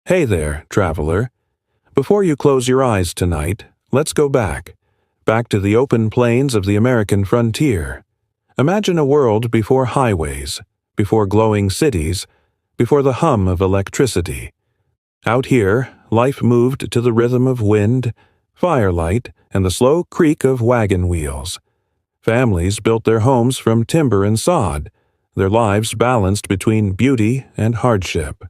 Hey there, traveler. Before you close your eyes tonight, let's go back. Back to the open plains of the American frontier. Imagine a world before highways, before glowing cities, before the hum of electricity. Out here, life moved to the rhythm of wind, firelight, and the slow creak of wagon wheels. Families built their homes from timber and sod, their lives balanced between beauty and hardship.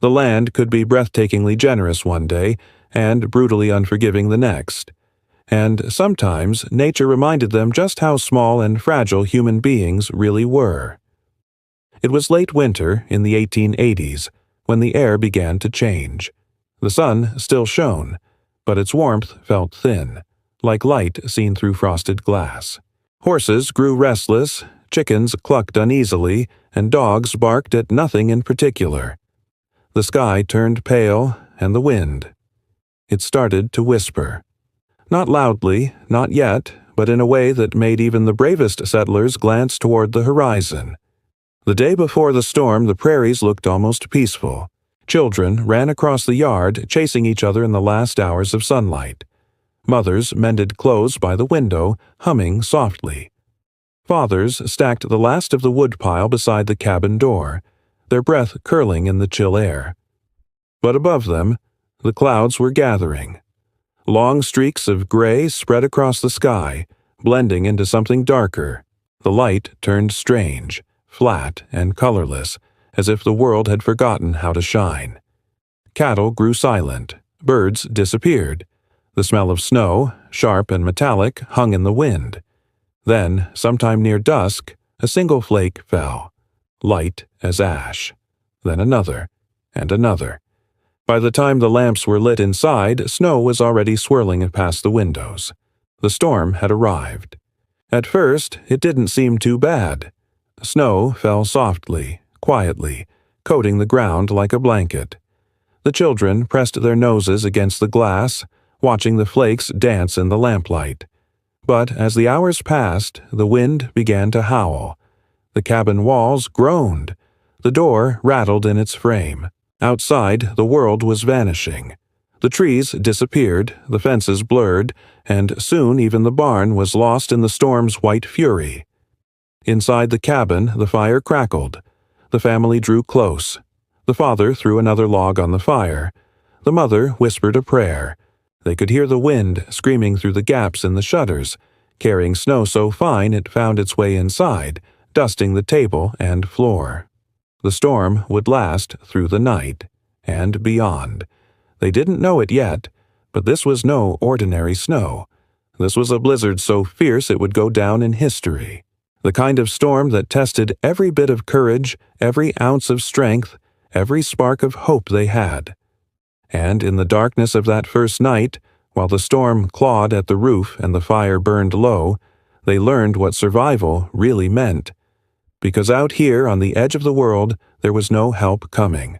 The land could be breathtakingly generous one day and brutally unforgiving the next. And sometimes nature reminded them just how small and fragile human beings really were. It was late winter in the 1880s when the air began to change. The sun still shone, but its warmth felt thin, like light seen through frosted glass. Horses grew restless, chickens clucked uneasily, and dogs barked at nothing in particular. The sky turned pale, and the wind. It started to whisper. Not loudly, not yet, but in a way that made even the bravest settlers glance toward the horizon. The day before the storm, the prairies looked almost peaceful. Children ran across the yard, chasing each other in the last hours of sunlight. Mothers mended clothes by the window, humming softly. Fathers stacked the last of the woodpile beside the cabin door, their breath curling in the chill air. But above them, the clouds were gathering. Long streaks of gray spread across the sky, blending into something darker. The light turned strange, flat and colorless, as if the world had forgotten how to shine. Cattle grew silent, birds disappeared. The smell of snow, sharp and metallic, hung in the wind. Then, sometime near dusk, a single flake fell, light as ash. Then another, and another. By the time the lamps were lit inside, snow was already swirling past the windows. The storm had arrived. At first, it didn't seem too bad. Snow fell softly, quietly, coating the ground like a blanket. The children pressed their noses against the glass, watching the flakes dance in the lamplight. But as the hours passed, the wind began to howl. The cabin walls groaned. The door rattled in its frame. Outside, the world was vanishing. The trees disappeared, the fences blurred, and soon even the barn was lost in the storm's white fury. Inside the cabin, the fire crackled. The family drew close. The father threw another log on the fire. The mother whispered a prayer. They could hear the wind screaming through the gaps in the shutters, carrying snow so fine it found its way inside, dusting the table and floor. The storm would last through the night, and beyond. They didn't know it yet, but this was no ordinary snow. This was a blizzard so fierce it would go down in history. The kind of storm that tested every bit of courage, every ounce of strength, every spark of hope they had. And in the darkness of that first night, while the storm clawed at the roof and the fire burned low, they learned what survival really meant. Because out here on the edge of the world, there was no help coming.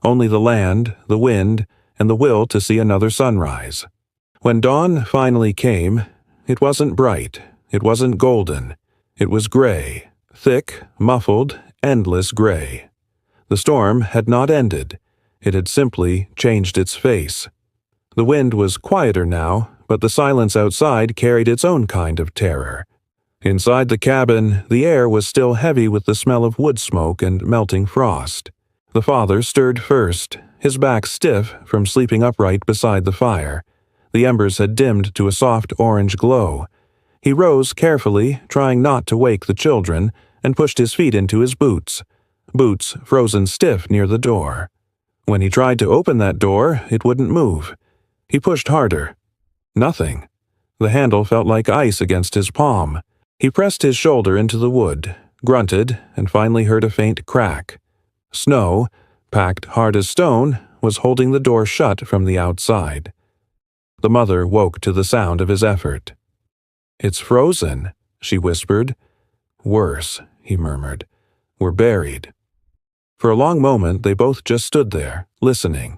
Only the land, the wind, and the will to see another sunrise. When dawn finally came, it wasn't bright, it wasn't golden. It was gray, thick, muffled, endless gray. The storm had not ended. It had simply changed its face. The wind was quieter now, but the silence outside carried its own kind of terror. Inside the cabin, the air was still heavy with the smell of wood smoke and melting frost. The father stirred first, his back stiff from sleeping upright beside the fire. The embers had dimmed to a soft orange glow. He rose carefully, trying not to wake the children, and pushed his feet into his boots frozen stiff near the door. When he tried to open that door, it wouldn't move. He pushed harder. Nothing. The handle felt like ice against his palm. He pressed his shoulder into the wood, grunted, and finally heard a faint crack. Snow, packed hard as stone, was holding the door shut from the outside. The mother woke to the sound of his effort. "It's frozen," she whispered. "Worse," he murmured. "We're buried." For a long moment they both just stood there, listening.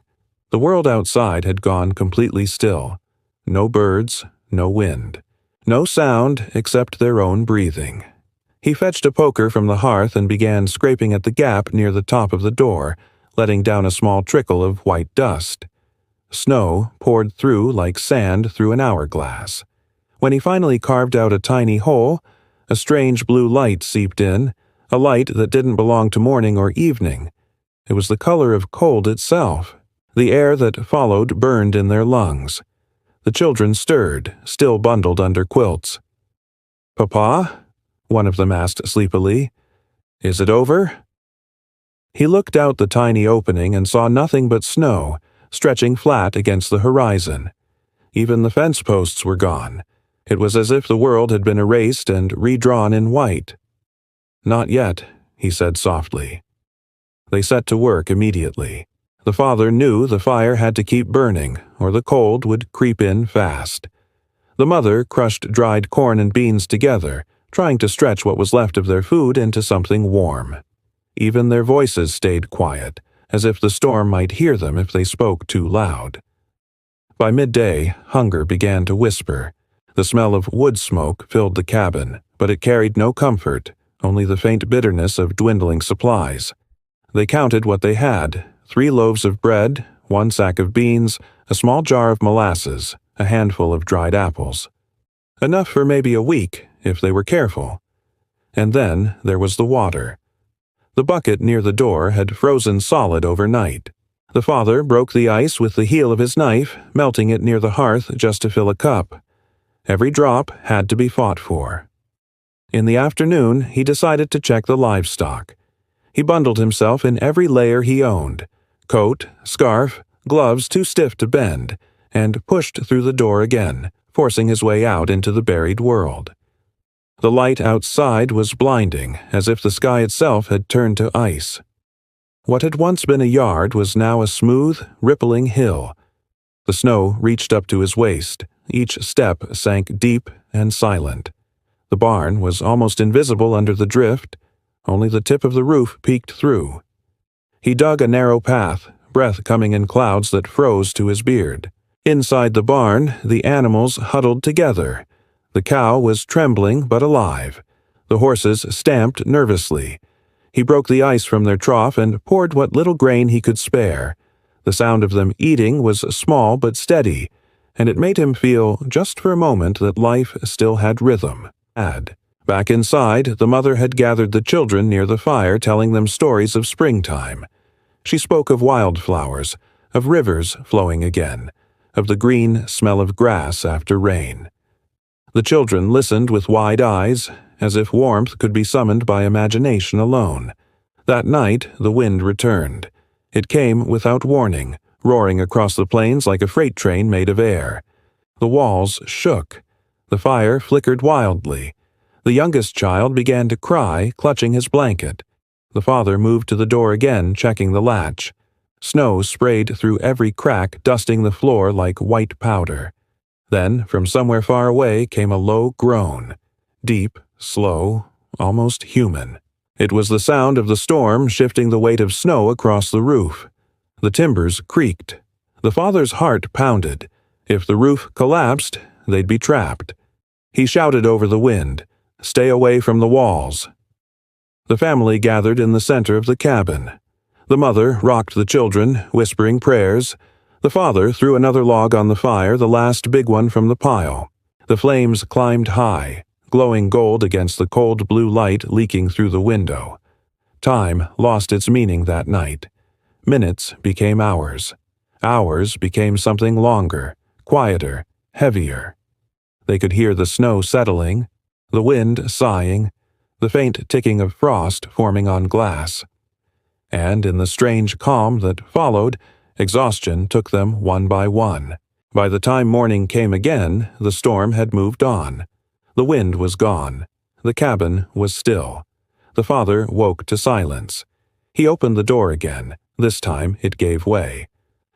The world outside had gone completely still. No birds, no wind. No sound except their own breathing. He fetched a poker from the hearth and began scraping at the gap near the top of the door, letting down a small trickle of white dust. Snow poured through like sand through an hourglass. When he finally carved out a tiny hole, a strange blue light seeped in, a light that didn't belong to morning or evening. It was the color of cold itself. The air that followed burned in their lungs. The children stirred, still bundled under quilts. "Papa?" one of them asked sleepily. "Is it over?" He looked out the tiny opening and saw nothing but snow, stretching flat against the horizon. Even the fence posts were gone. It was as if the world had been erased and redrawn in white. "Not yet," he said softly. They set to work immediately. The father knew the fire had to keep burning, or the cold would creep in fast. The mother crushed dried corn and beans together, trying to stretch what was left of their food into something warm. Even their voices stayed quiet, as if the storm might hear them if they spoke too loud. By midday, hunger began to whisper. The smell of wood smoke filled the cabin, but it carried no comfort, only the faint bitterness of dwindling supplies. They counted what they had: 3 loaves of bread, 1 sack of beans, a small jar of molasses, a handful of dried apples. Enough for maybe a week, if they were careful. And then there was the water. The bucket near the door had frozen solid overnight. The father broke the ice with the heel of his knife, melting it near the hearth just to fill a cup. Every drop had to be fought for. In the afternoon, he decided to check the livestock. He bundled himself in every layer he owned: coat, scarf, gloves too stiff to bend, and pushed through the door again, forcing his way out into the buried world. The light outside was blinding, as if the sky itself had turned to ice. What had once been a yard was now a smooth, rippling hill. The snow reached up to his waist. Each step sank deep and silent. The barn was almost invisible under the drift. Only the tip of the roof peeked through. He dug a narrow path, breath coming in clouds that froze to his beard. Inside the barn, the animals huddled together. The cow was trembling but alive. The horses stamped nervously. He broke the ice from their trough and poured what little grain he could spare. The sound of them eating was small but steady, and it made him feel, just for a moment, that life still had rhythm. Back inside, the mother had gathered the children near the fire, telling them stories of springtime. She spoke of wildflowers, of rivers flowing again, of the green smell of grass after rain. The children listened with wide eyes, as if warmth could be summoned by imagination alone. That night, the wind returned. It came without warning, roaring across the plains like a freight train made of air. The walls shook. The fire flickered wildly. The youngest child began to cry, clutching his blanket. The father moved to the door again, checking the latch. Snow sprayed through every crack, dusting the floor like white powder. Then, from somewhere far away, came a low groan. Deep, slow, almost human. It was the sound of the storm shifting the weight of snow across the roof. The timbers creaked. The father's heart pounded. If the roof collapsed, they'd be trapped. He shouted over the wind, "Stay away from the walls." The family gathered in the center of the cabin. The mother rocked the children, whispering prayers. The father threw another log on the fire, the last big one from the pile. The flames climbed high, glowing gold against the cold blue light leaking through the window. Time lost its meaning that night. Minutes became hours. Hours became something longer, quieter, heavier. They could hear the snow settling, the wind sighing, the faint ticking of frost forming on glass. And in the strange calm that followed, exhaustion took them one by one. By the time morning came again, the storm had moved on. The wind was gone. The cabin was still. The father woke to silence. He opened the door again. This time it gave way.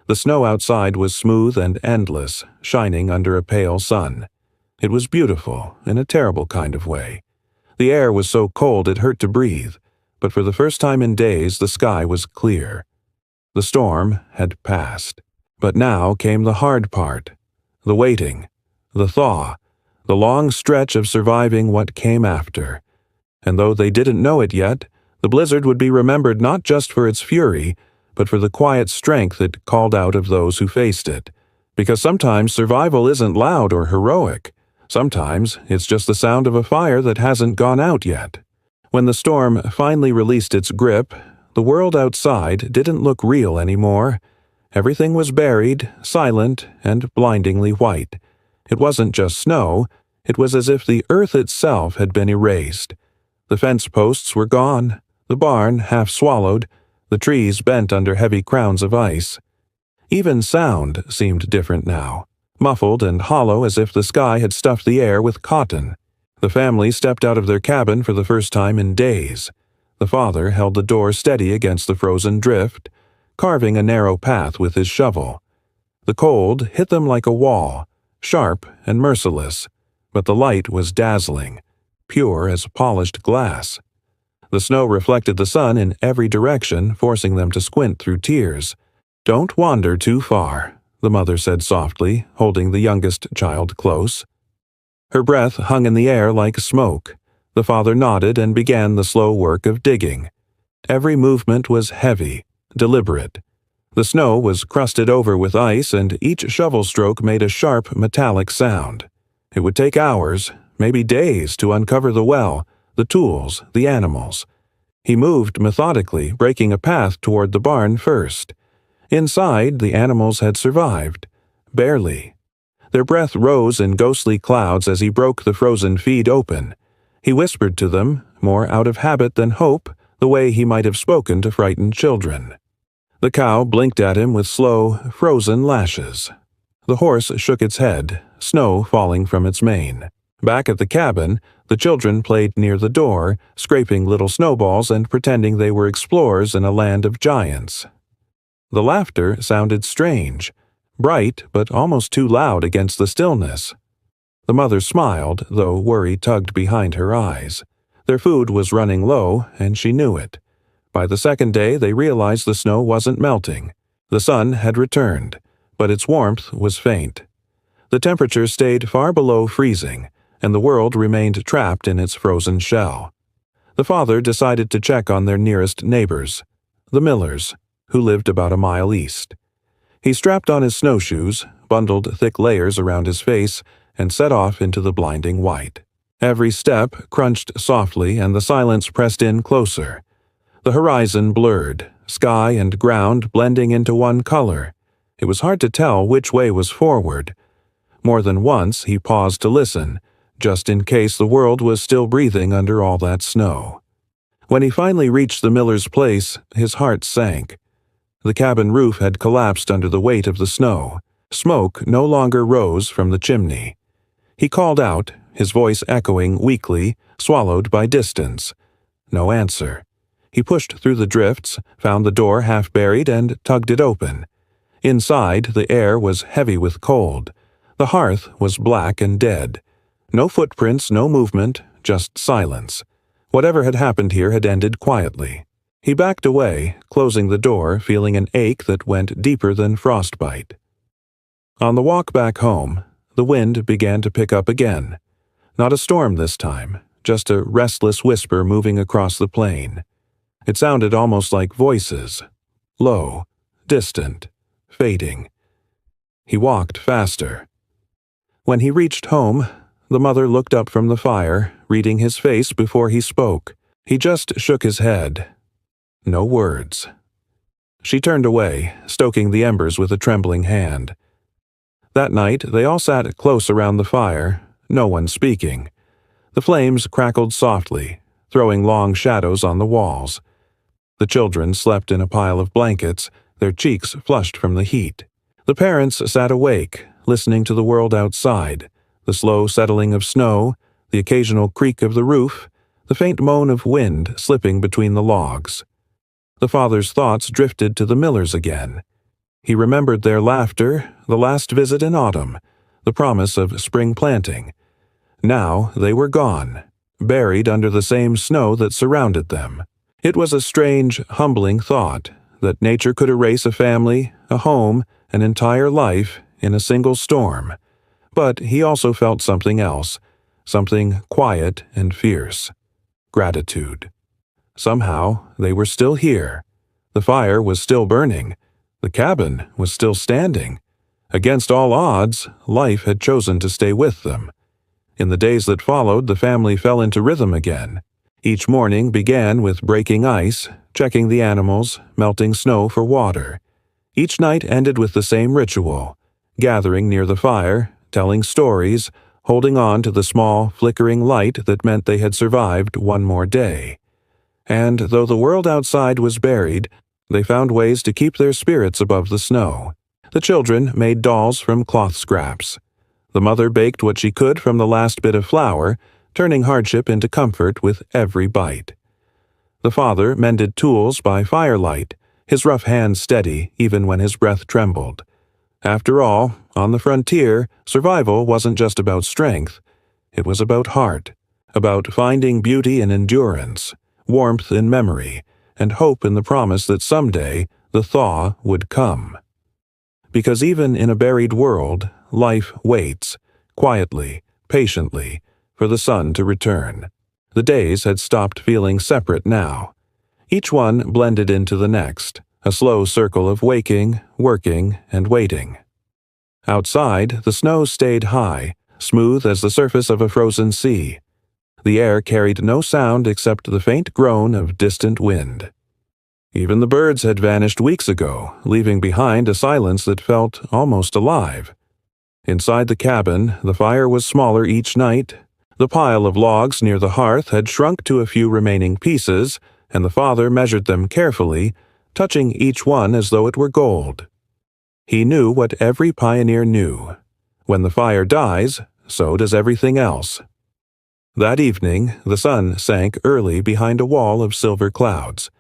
The snow outside was smooth and endless, shining under a pale sun. It was beautiful, in a terrible kind of way. The air was so cold it hurt to breathe, but for the first time in days the sky was clear. The storm had passed. But now came the hard part. The waiting. The thaw. The long stretch of surviving what came after. And though they didn't know it yet, the blizzard would be remembered not just for its fury, but for the quiet strength it called out of those who faced it. Because sometimes survival isn't loud or heroic. Sometimes it's just the sound of a fire that hasn't gone out yet. When the storm finally released its grip, the world outside didn't look real anymore. Everything was buried, silent, and blindingly white. It wasn't just snow, it was as if the earth itself had been erased. The fence posts were gone, the barn half swallowed, the trees bent under heavy crowns of ice. Even sound seemed different now, muffled and hollow as if the sky had stuffed the air with cotton. The family stepped out of their cabin for the first time in days. The father held the door steady against the frozen drift, carving a narrow path with his shovel. The cold hit them like a wall, sharp and merciless, but the light was dazzling, pure as polished glass. The snow reflected the sun in every direction, forcing them to squint through tears. "Don't wander too far," the mother said softly, holding the youngest child close. Her breath hung in the air like smoke. The father nodded and began the slow work of digging. Every movement was heavy, deliberate. The snow was crusted over with ice, and each shovel stroke made a sharp, metallic sound. It would take hours, maybe days, to uncover the well, the tools, the animals. He moved methodically, breaking a path toward the barn first. Inside, the animals had survived. Barely. Their breath rose in ghostly clouds as he broke the frozen feed open. He whispered to them, more out of habit than hope, the way he might have spoken to frightened children. The cow blinked at him with slow, frozen lashes. The horse shook its head, snow falling from its mane. Back at the cabin, the children played near the door, scraping little snowballs and pretending they were explorers in a land of giants. The laughter sounded strange, bright but almost too loud against the stillness. The mother smiled, though worry tugged behind her eyes. Their food was running low, and she knew it. By the second day, they realized the snow wasn't melting. The sun had returned, but its warmth was faint. The temperature stayed far below freezing, and the world remained trapped in its frozen shell. The father decided to check on their nearest neighbors, the Millers, who lived about a mile east. He strapped on his snowshoes, bundled thick layers around his face, and set off into the blinding white. Every step crunched softly, and the silence pressed in closer. The horizon blurred, sky and ground blending into one color. It was hard to tell which way was forward. More than once he paused to listen, just in case the world was still breathing under all that snow. When he finally reached the miller's place, his heart sank. The cabin roof had collapsed under the weight of the snow. Smoke no longer rose from the chimney. He called out, his voice echoing weakly, swallowed by distance. No answer. He pushed through the drifts, found the door half buried, and tugged it open. Inside, the air was heavy with cold. The hearth was black and dead. No footprints, no movement, just silence. Whatever had happened here had ended quietly. He backed away, closing the door, feeling an ache that went deeper than frostbite. On the walk back home, the wind began to pick up again. Not a storm this time, just a restless whisper moving across the plain. It sounded almost like voices, low, distant, fading. He walked faster. When he reached home, the mother looked up from the fire, reading his face before he spoke. He just shook his head. No words. She turned away, stoking the embers with a trembling hand. That night, they all sat close around the fire, no one speaking. The flames crackled softly, throwing long shadows on the walls. The children slept in a pile of blankets, their cheeks flushed from the heat. The parents sat awake, listening to the world outside, the slow settling of snow, the occasional creak of the roof, the faint moan of wind slipping between the logs. The father's thoughts drifted to the Millers again. He remembered their laughter, the last visit in autumn, the promise of spring planting. Now they were gone, buried under the same snow that surrounded them. It was a strange, humbling thought that nature could erase a family, a home, an entire life in a single storm. But he also felt something else, something quiet and fierce. Gratitude. Somehow they were still here. The fire was still burning. The cabin was still standing. Against all odds, life had chosen to stay with them. In the days that followed, the family fell into rhythm again. Each morning began with breaking ice, checking the animals, melting snow for water. Each night ended with the same ritual, gathering near the fire, telling stories, holding on to the small, flickering light that meant they had survived one more day. And though the world outside was buried, they found ways to keep their spirits above the snow. The children made dolls from cloth scraps. The mother baked what she could from the last bit of flour, turning hardship into comfort with every bite. The father mended tools by firelight, his rough hands steady even when his breath trembled. After all, on the frontier, survival wasn't just about strength. It was about heart, about finding beauty in endurance, warmth in memory, and hope in the promise that someday the thaw would come. Because even in a buried world, life waits, quietly, patiently, for the sun to return. The days had stopped feeling separate now. Each one blended into the next, a slow circle of waking, working, and waiting. Outside, the snow stayed high, smooth as the surface of a frozen sea. The air carried no sound except the faint groan of distant wind. Even the birds had vanished weeks ago, leaving behind a silence that felt almost alive. Inside the cabin, the fire was smaller each night. The pile of logs near the hearth had shrunk to a few remaining pieces, and the father measured them carefully, touching each one as though it were gold. He knew what every pioneer knew. When the fire dies, so does everything else. That evening, the sun sank early behind a wall of silver clouds.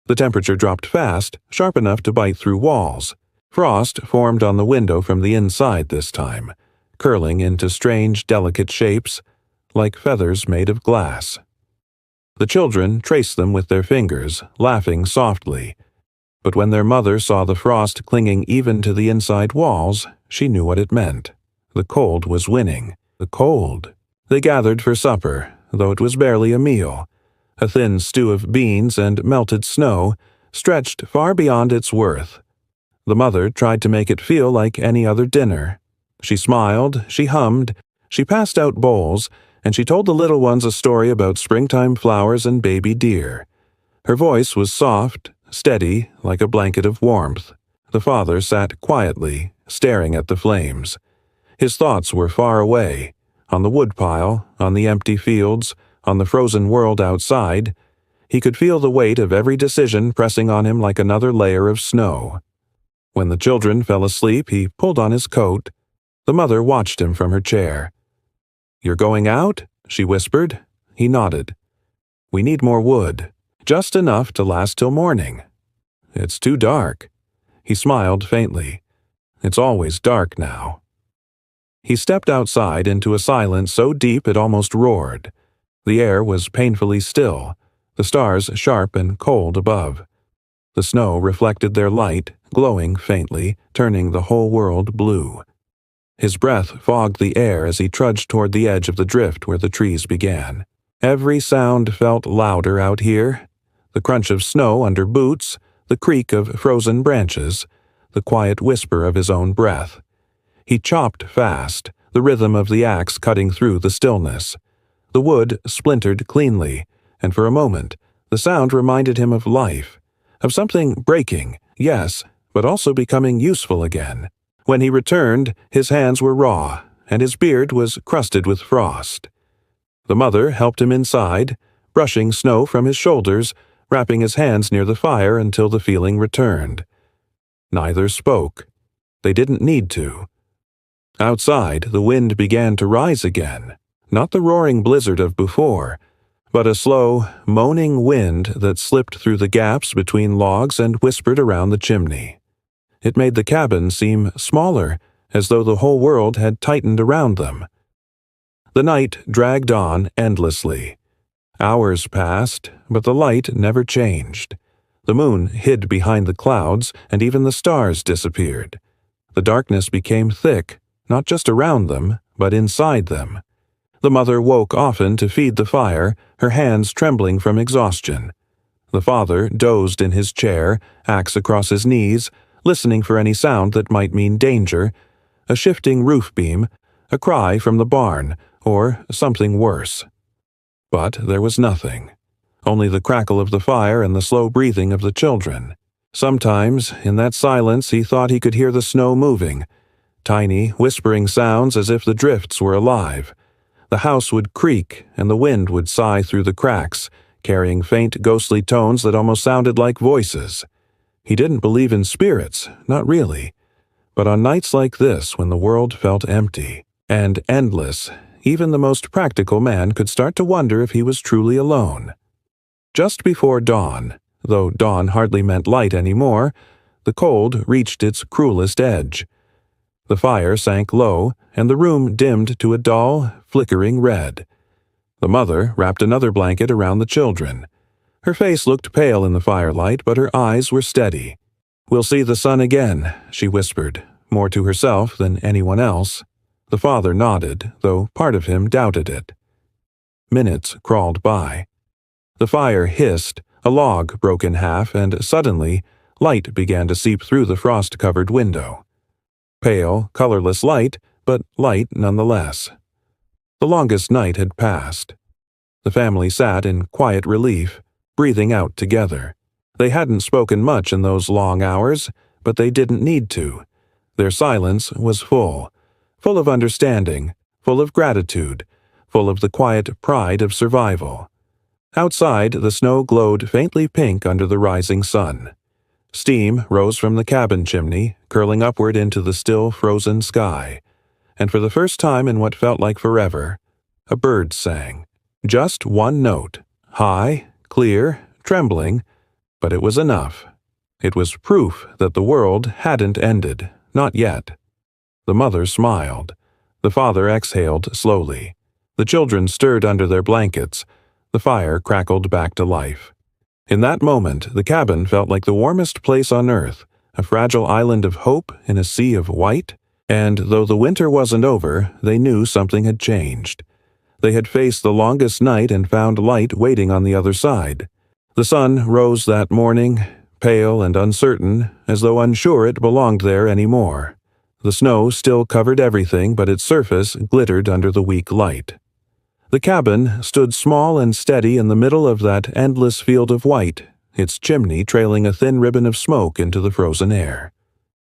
The temperature dropped fast, sharp enough to bite through walls. Frost formed on the window from the inside this time, curling into strange, delicate shapes, like feathers made of glass. The children traced them with their fingers, laughing softly. But when their mother saw the frost clinging even to the inside walls, she knew what it meant. The cold was winning. The cold. They gathered for supper, though it was barely a meal. A thin stew of beans and melted snow, stretched far beyond its worth. The mother tried to make it feel like any other dinner. She smiled, she hummed, she passed out bowls, and she told the little ones a story about springtime flowers and baby deer. Her voice was soft, steady, like a blanket of warmth. The father sat quietly, staring at the flames. His thoughts were far away, on the woodpile, on the empty fields, on the frozen world outside. He could feel the weight of every decision pressing on him like another layer of snow. When the children fell asleep, he pulled on his coat. The mother watched him from her chair. "You're going out?" she whispered. He nodded. "We need more wood. Just enough to last till morning." "It's too dark." He smiled faintly. "It's always dark now." He stepped outside into a silence so deep it almost roared. The air was painfully still, the stars sharp and cold above. The snow reflected their light, glowing faintly, turning the whole world blue. His breath fogged the air as he trudged toward the edge of the drift where the trees began. Every sound felt louder out here. The crunch of snow under boots, the creak of frozen branches, the quiet whisper of his own breath. He chopped fast, the rhythm of the axe cutting through the stillness. The wood splintered cleanly, and for a moment, the sound reminded him of life, of something breaking, yes, but also becoming useful again. When he returned, his hands were raw, and his beard was crusted with frost. The mother helped him inside, brushing snow from his shoulders, wrapping his hands near the fire until the feeling returned. Neither spoke. They didn't need to. Outside, the wind began to rise again, not the roaring blizzard of before, but a slow, moaning wind that slipped through the gaps between logs and whispered around the chimney. It made the cabin seem smaller, as though the whole world had tightened around them. The night dragged on endlessly. Hours passed, but the light never changed. The moon hid behind the clouds, and even the stars disappeared. The darkness became thick, not just around them, but inside them. The mother woke often to feed the fire, her hands trembling from exhaustion. The father dozed in his chair, axe across his knees, listening for any sound that might mean danger, a shifting roof beam, a cry from the barn, or something worse. But there was nothing. Only the crackle of the fire and the slow breathing of the children. Sometimes, in that silence, he thought he could hear the snow moving, tiny, whispering sounds as if the drifts were alive. The house would creak, and the wind would sigh through the cracks, carrying faint, ghostly tones that almost sounded like voices. He didn't believe in spirits, not really. But on nights like this, when the world felt empty and endless, even the most practical man could start to wonder if he was truly alone. Just before dawn, though dawn hardly meant light anymore, the cold reached its cruelest edge. The fire sank low, and the room dimmed to a dull, flickering red. The mother wrapped another blanket around the children. Her face looked pale in the firelight, but her eyes were steady. "We'll see the sun again," she whispered, more to herself than anyone else. The father nodded, though part of him doubted it. Minutes crawled by. The fire hissed, a log broke in half, and suddenly, light began to seep through the frost-covered window. Pale, colorless light, but light nonetheless. The longest night had passed. The family sat in quiet relief, breathing out together. They hadn't spoken much in those long hours, but they didn't need to. Their silence was full of understanding, full of gratitude, full of the quiet pride of survival. Outside, the snow glowed faintly pink under the rising sun. Steam rose from the cabin chimney, curling upward into the still frozen sky. And for the first time in what felt like forever, a bird sang. Just one note, high, clear, trembling, but it was enough. It was proof that the world hadn't ended, not yet. The mother smiled. The father exhaled slowly. The children stirred under their blankets. The fire crackled back to life. In that moment, the cabin felt like the warmest place on earth, a fragile island of hope in a sea of white. And though the winter wasn't over, they knew something had changed. They had faced the longest night and found light waiting on the other side. The sun rose that morning, pale and uncertain, as though unsure it belonged there anymore. The snow still covered everything, but its surface glittered under the weak light. The cabin stood small and steady in the middle of that endless field of white, its chimney trailing a thin ribbon of smoke into the frozen air.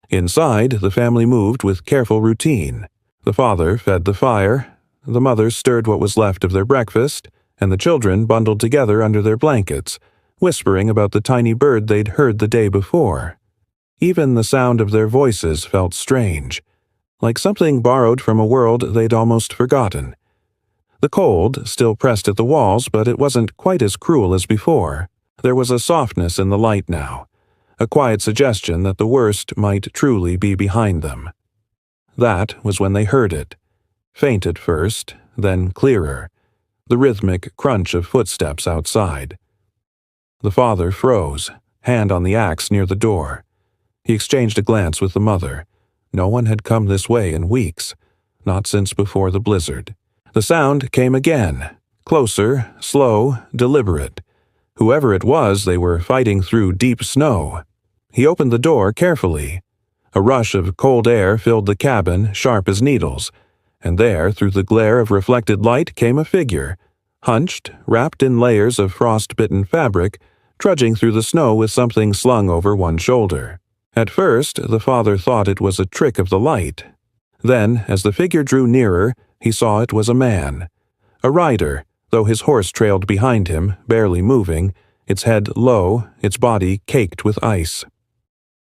Inside, the family moved with careful routine. The father fed the fire, the mother stirred what was left of their breakfast, and the children bundled together under their blankets, whispering about the tiny bird they'd heard the day before. Even the sound of their voices felt strange, like something borrowed from a world they'd almost forgotten. The cold still pressed at the walls, but it wasn't quite as cruel as before. There was a softness in the light now, a quiet suggestion that the worst might truly be behind them. That was when they heard it. Faint at first, then clearer, the rhythmic crunch of footsteps outside. The father froze, hand on the axe near the door. He exchanged a glance with the mother. No one had come this way in weeks, not since before the blizzard. The sound came again, closer, slow, deliberate. Whoever it was, they were fighting through deep snow. He opened the door carefully. A rush of cold air filled the cabin, sharp as needles, and there, through the glare of reflected light, came a figure, hunched, wrapped in layers of frost-bitten fabric, trudging through the snow with something slung over one shoulder. At first, the father thought it was a trick of the light. Then, as the figure drew nearer, he saw it was a man. A rider, though his horse trailed behind him, barely moving, its head low, its body caked with ice.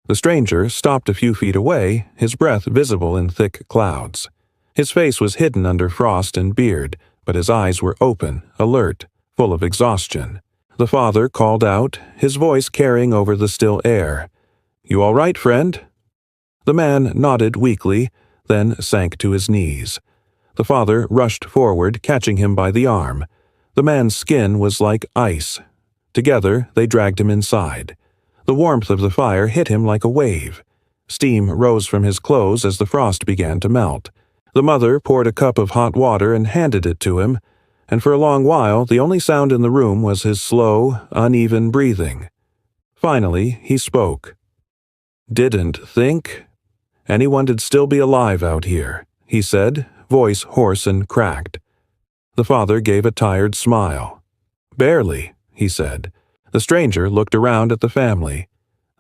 The stranger stopped a few feet away, his breath visible in thick clouds. His face was hidden under frost and beard, but his eyes were open, alert, full of exhaustion. The father called out, his voice carrying over the still air. "You all right, friend?" The man nodded weakly, then sank to his knees. The father rushed forward, catching him by the arm. The man's skin was like ice. Together, they dragged him inside. The warmth of the fire hit him like a wave. Steam rose from his clothes as the frost began to melt. The mother poured a cup of hot water and handed it to him. and for a long while the only sound in the room was his slow, uneven breathing. Finally, he spoke. "Didn't think anyone'd still be alive out here," he said, voice hoarse and cracked. The father gave a tired smile. "Barely," he said. The stranger looked around at the family.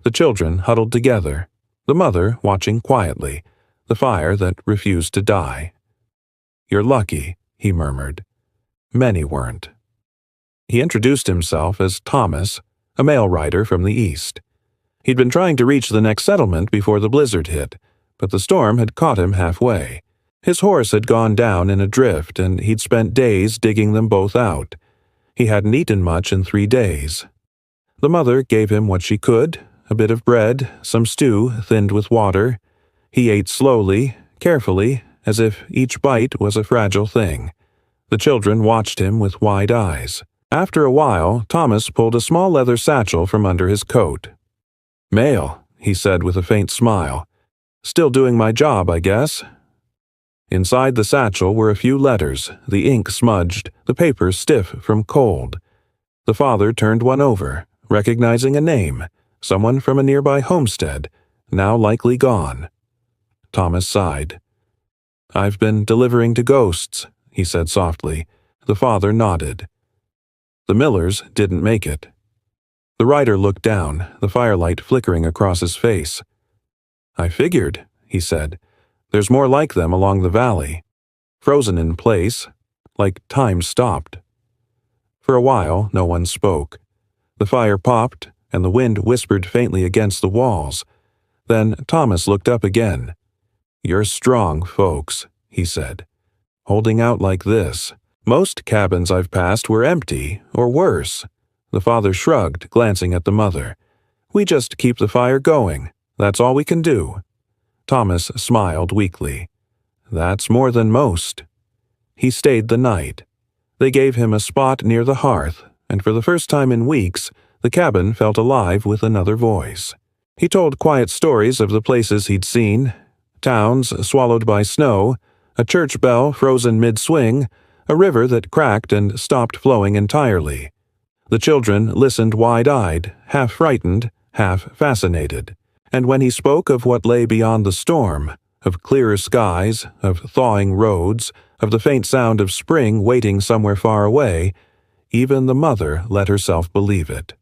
The children huddled together, the mother watching quietly, the fire that refused to die. "You're lucky," he murmured. Many weren't. He introduced himself as Thomas, a mail rider from the east. He'd been trying to reach the next settlement before the blizzard hit, but the storm had caught him halfway. His horse had gone down in a drift, and he'd spent days digging them both out. He hadn't eaten much in 3 days. The mother gave him what she could, a bit of bread, some stew thinned with water. He ate slowly, carefully, as if each bite was a fragile thing. The children watched him with wide eyes. After a while, Thomas pulled a small leather satchel from under his coat. "Mail," he said with a faint smile. "Still doing my job, I guess." Inside the satchel were a few letters, the ink smudged, the paper stiff from cold. The father turned one over, recognizing a name, someone from a nearby homestead, now likely gone. Thomas sighed. "I've been delivering to ghosts," he said softly. The father nodded. "The Millers didn't make it." The rider looked down, the firelight flickering across his face. "I figured," he said. "There's more like them along the valley. Frozen in place, like time stopped." For a while, no one spoke. The fire popped, and the wind whispered faintly against the walls. Then Thomas looked up again. "You're strong, folks," he said. "Holding out like this. Most cabins I've passed were empty, or worse." The father shrugged, glancing at the mother. "We just keep the fire going. That's all we can do." Thomas smiled weakly. "That's more than most." He stayed the night. They gave him a spot near the hearth, and for the first time in weeks, the cabin felt alive with another voice. He told quiet stories of the places he'd seen: towns swallowed by snow, a church bell frozen mid-swing, a river that cracked and stopped flowing entirely. The children listened wide-eyed, half frightened, half fascinated. And when he spoke of what lay beyond the storm, of clearer skies, of thawing roads, of the faint sound of spring waiting somewhere far away, even the mother let herself believe it.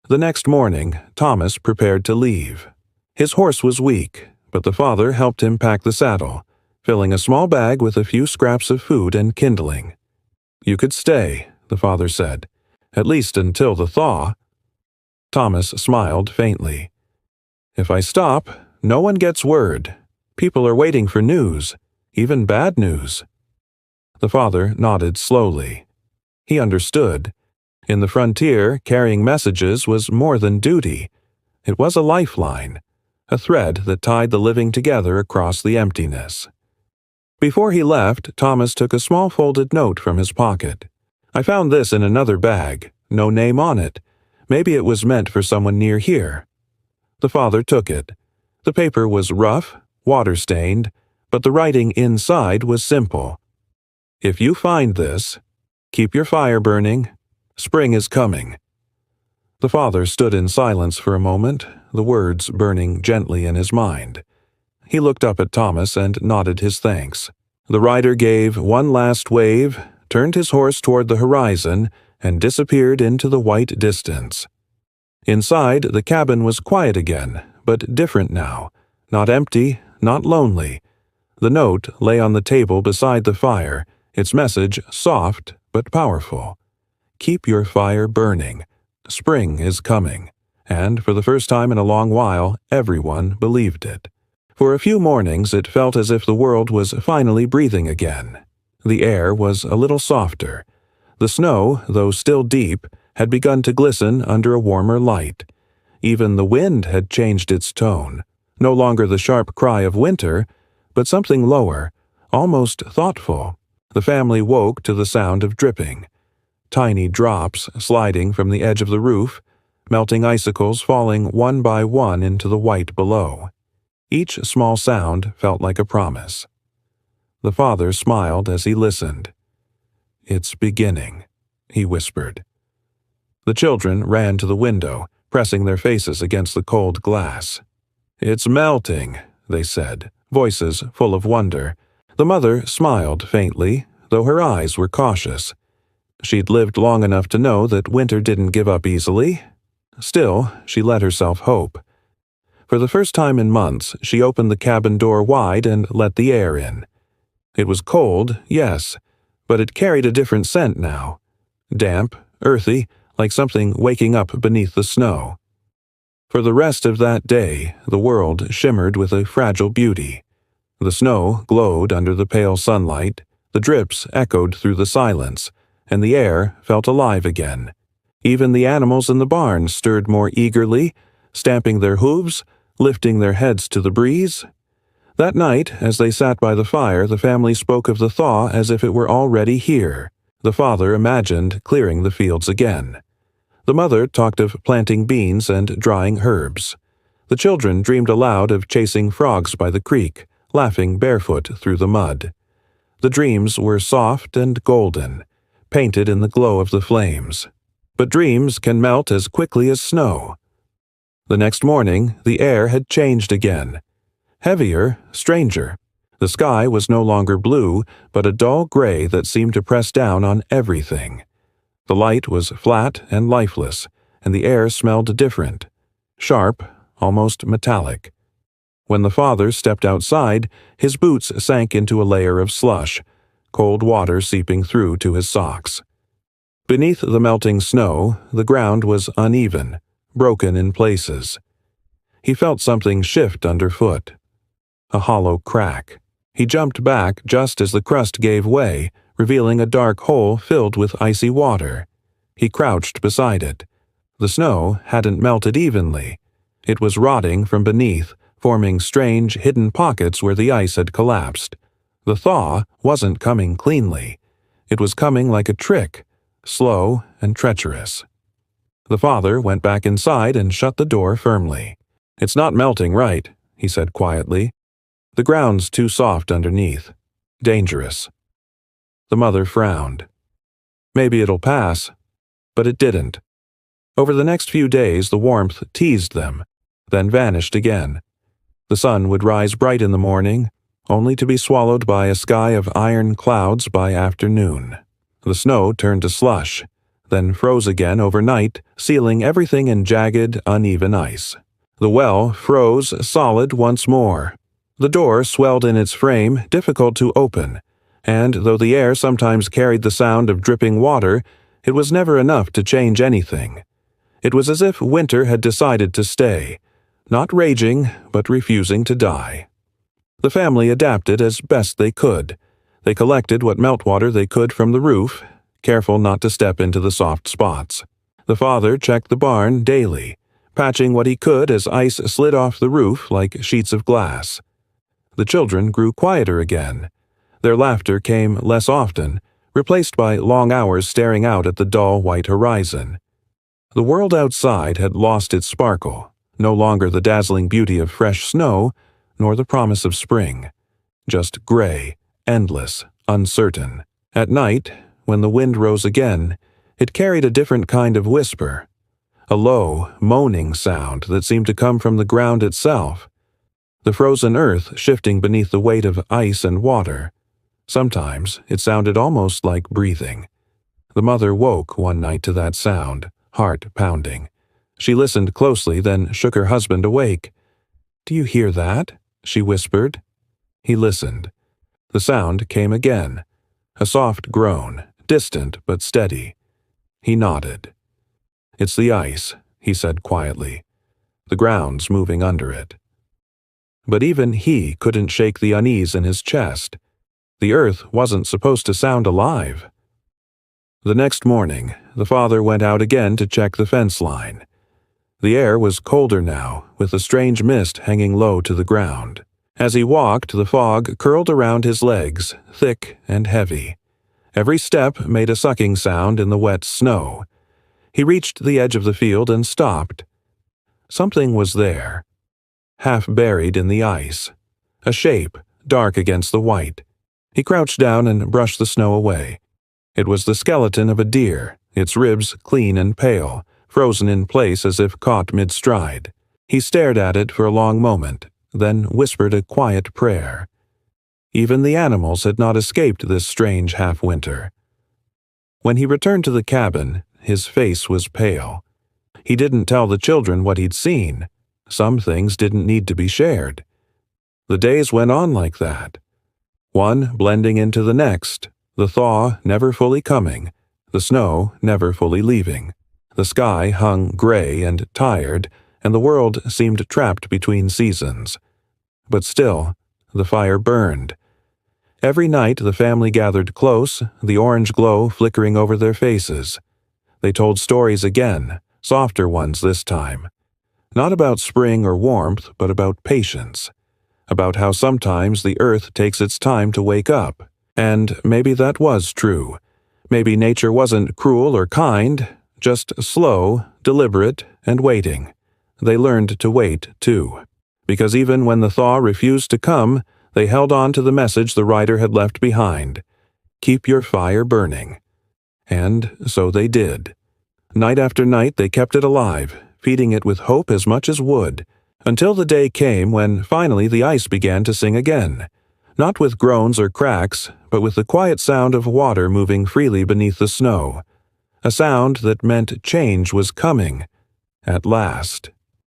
The next morning, Thomas prepared to leave. His horse was weak, but the father helped him pack the saddle, filling a small bag with a few scraps of food and kindling. "You could stay," the father said, "at least until the thaw." Thomas smiled faintly. "If I stop, no one gets word. People are waiting for news, even bad news." The father nodded slowly. He understood. In the frontier, carrying messages was more than duty. It was a lifeline, a thread that tied the living together across the emptiness. Before he left, Thomas took a small folded note from his pocket. "I found this in another bag, no name on it. Maybe it was meant for someone near here." The father took it. The paper was rough, water-stained, but the writing inside was simple. "If you find this, keep your fire burning. Spring is coming." The father stood in silence for a moment, the words burning gently in his mind. He looked up at Thomas and nodded his thanks. The rider gave one last wave, turned his horse toward the horizon, and disappeared into the white distance. Inside, the cabin was quiet again, but different now. Not empty, not lonely. The note lay on the table beside the fire, its message soft but powerful. "Keep your fire burning. Spring is coming." And for the first time in a long while, everyone believed it. For a few mornings, it felt as if the world was finally breathing again. The air was a little softer. The snow, though still deep, had begun to glisten under a warmer light. Even the wind had changed its tone, no longer the sharp cry of winter, but something lower, almost thoughtful. The family woke to the sound of dripping. Tiny drops sliding from the edge of the roof, melting icicles falling one by one into the white below. Each small sound felt like a promise. The father smiled as he listened. "It's beginning," he whispered. The children ran to the window, pressing their faces against the cold glass. "It's melting," they said, voices full of wonder. The mother smiled faintly, though her eyes were cautious. She'd lived long enough to know that winter didn't give up easily. Still, she let herself hope. For the first time in months, she opened the cabin door wide and let the air in. It was cold, yes, but it carried a different scent now. Damp, earthy, like something waking up beneath the snow. For the rest of that day, the world shimmered with a fragile beauty. The snow glowed under the pale sunlight, the drips echoed through the silence, and the air felt alive again. Even the animals in the barn stirred more eagerly, stamping their hooves, lifting their heads to the breeze. That night, as they sat by the fire, the family spoke of the thaw as if it were already here. The father imagined clearing the fields again. The mother talked of planting beans and drying herbs. The children dreamed aloud of chasing frogs by the creek, laughing barefoot through the mud. The dreams were soft and golden, painted in the glow of the flames. But dreams can melt as quickly as snow. The next morning, the air had changed again. Heavier, stranger. The sky was no longer blue, but a dull gray that seemed to press down on everything. The light was flat and lifeless, and the air smelled different. Sharp, almost metallic. When the father stepped outside, his boots sank into a layer of slush, cold water seeping through to his socks. Beneath the melting snow, the ground was uneven, broken in places. He felt something shift underfoot. A hollow crack. He jumped back just as the crust gave way, revealing a dark hole filled with icy water. He crouched beside it. The snow hadn't melted evenly. It was rotting from beneath, forming strange, hidden pockets where the ice had collapsed. The thaw wasn't coming cleanly. It was coming like a trick, slow and treacherous. The father went back inside and shut the door firmly. "It's not melting right," he said quietly. "The ground's too soft underneath. Dangerous." The mother frowned. "Maybe it'll pass." But it didn't. Over the next few days, the warmth teased them, then vanished again. The sun would rise bright in the morning, only to be swallowed by a sky of iron clouds by afternoon. The snow turned to slush, then froze again overnight, sealing everything in jagged, uneven ice. The well froze solid once more. The door swelled in its frame, difficult to open, and though the air sometimes carried the sound of dripping water, it was never enough to change anything. It was as if winter had decided to stay, not raging, but refusing to die. The family adapted as best they could. They collected what meltwater they could from the roof, careful not to step into the soft spots. The father checked the barn daily, patching what he could as ice slid off the roof like sheets of glass. The children grew quieter again. Their laughter came less often, replaced by long hours staring out at the dull white horizon. The world outside had lost its sparkle, no longer the dazzling beauty of fresh snow, nor the promise of spring. Just gray, endless, uncertain. At night, when the wind rose again, it carried a different kind of whisper, a low, moaning sound that seemed to come from the ground itself. The frozen earth shifting beneath the weight of ice and water. Sometimes it sounded almost like breathing. The mother woke one night to that sound, heart pounding. She listened closely, then shook her husband awake. "Do you hear that?" she whispered. He listened. The sound came again, a soft groan, distant but steady. He nodded. "It's the ice," he said quietly. "The ground's moving under it." But even he couldn't shake the unease in his chest. The earth wasn't supposed to sound alive. The next morning, the father went out again to check the fence line. The air was colder now, with a strange mist hanging low to the ground. As he walked, the fog curled around his legs, thick and heavy. Every step made a sucking sound in the wet snow. He reached the edge of the field and stopped. Something was there, half buried in the ice. A shape, dark against the white. He crouched down and brushed the snow away. It was the skeleton of a deer, its ribs clean and pale, frozen in place as if caught mid-stride. He stared at it for a long moment, then whispered a quiet prayer. Even the animals had not escaped this strange half-winter. When he returned to the cabin, his face was pale. He didn't tell the children what he'd seen. Some things didn't need to be shared. The days went on like that, one blending into the next, the thaw never fully coming, the snow never fully leaving. The sky hung gray and tired, and the world seemed trapped between seasons. But still, the fire burned. Every night the family gathered close, the orange glow flickering over their faces. They told stories again, softer ones this time. Not about spring or warmth, but about patience. About how sometimes the earth takes its time to wake up. And maybe that was true. Maybe nature wasn't cruel or kind, just slow, deliberate, and waiting. They learned to wait, too. Because even when the thaw refused to come, they held on to the message the writer had left behind. Keep your fire burning. And so they did. Night after night they kept it alive, feeding it with hope as much as wood, until the day came when finally the ice began to sing again. Not with groans or cracks, but with the quiet sound of water moving freely beneath the snow. A sound that meant change was coming. At last.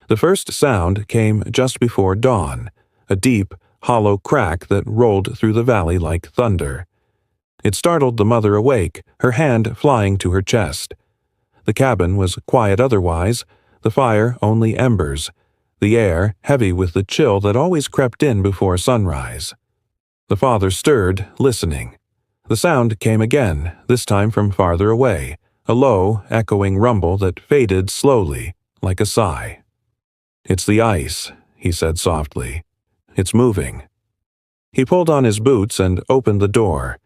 The first sound came just before dawn, a deep, hollow crack that rolled through the valley like thunder. It startled the mother awake, her hand flying to her chest. The cabin was quiet otherwise, the fire only embers, the air heavy with the chill that always crept in before sunrise. The father stirred, listening. The sound came again, this time from farther away, a low, echoing rumble that faded slowly, like a sigh. "It's the ice," he said softly. "It's moving." He pulled on his boots and opened the door.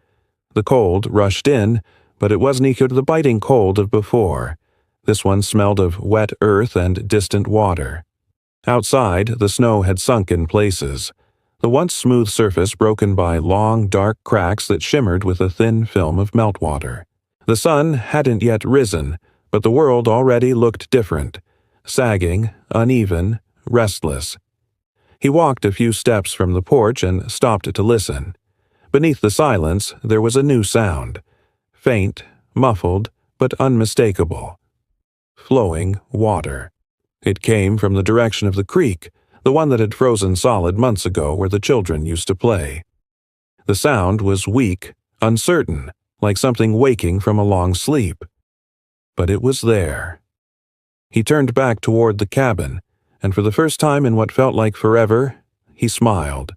The cold rushed in, but it wasn't equal to the biting cold of before. This one smelled of wet earth and distant water. Outside, the snow had sunk in places, the once smooth surface broken by long, dark cracks that shimmered with a thin film of meltwater. The sun hadn't yet risen, but the world already looked different, sagging, uneven, restless. He walked a few steps from the porch and stopped to listen. Beneath the silence, there was a new sound, faint, muffled, but unmistakable. Flowing water. It came from the direction of the creek, the one that had frozen solid months ago where the children used to play. The sound was weak, uncertain, like something waking from a long sleep. But it was there. He turned back toward the cabin, and for the first time in what felt like forever, he smiled.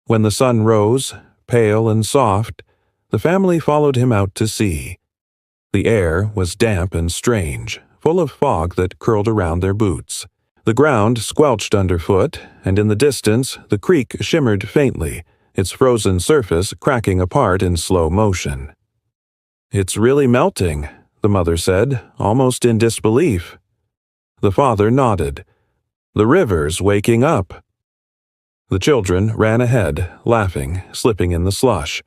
When the sun rose, pale and soft, the family followed him out to sea. The air was damp and strange, full of fog that curled around their boots. The ground squelched underfoot, and in the distance the creek shimmered faintly, its frozen surface cracking apart in slow motion. "It's really melting," the mother said, almost in disbelief. The father nodded. "The river's waking up." The children ran ahead, laughing, slipping in the slush.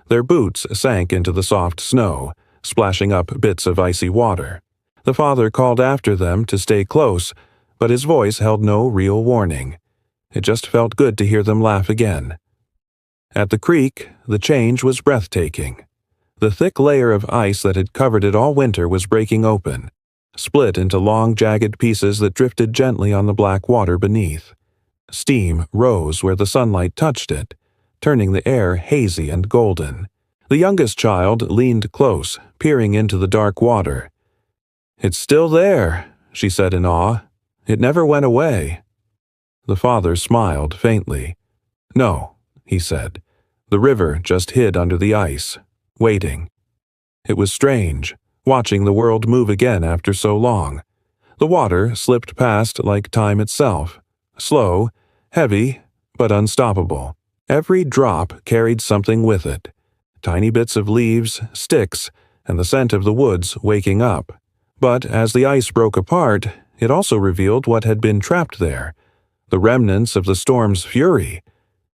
Their boots sank into the soft snow, splashing up bits of icy water. The father called after them to stay close, but his voice held no real warning. It just felt good to hear them laugh again. At the creek, the change was breathtaking. The thick layer of ice that had covered it all winter was breaking open, split into long, jagged pieces that drifted gently on the black water beneath. Steam rose where the sunlight touched it, turning the air hazy and golden. The youngest child leaned close, peering into the dark water. "It's still there," she said in awe. "It never went away." The father smiled faintly. "No," he said. "The river just hid under the ice, waiting." It was strange, watching the world move again after so long. The water slipped past like time itself, slow, heavy, but unstoppable. Every drop carried something with it. Tiny bits of leaves, sticks, and the scent of the woods waking up. But as the ice broke apart, it also revealed what had been trapped there, the remnants of the storm's fury.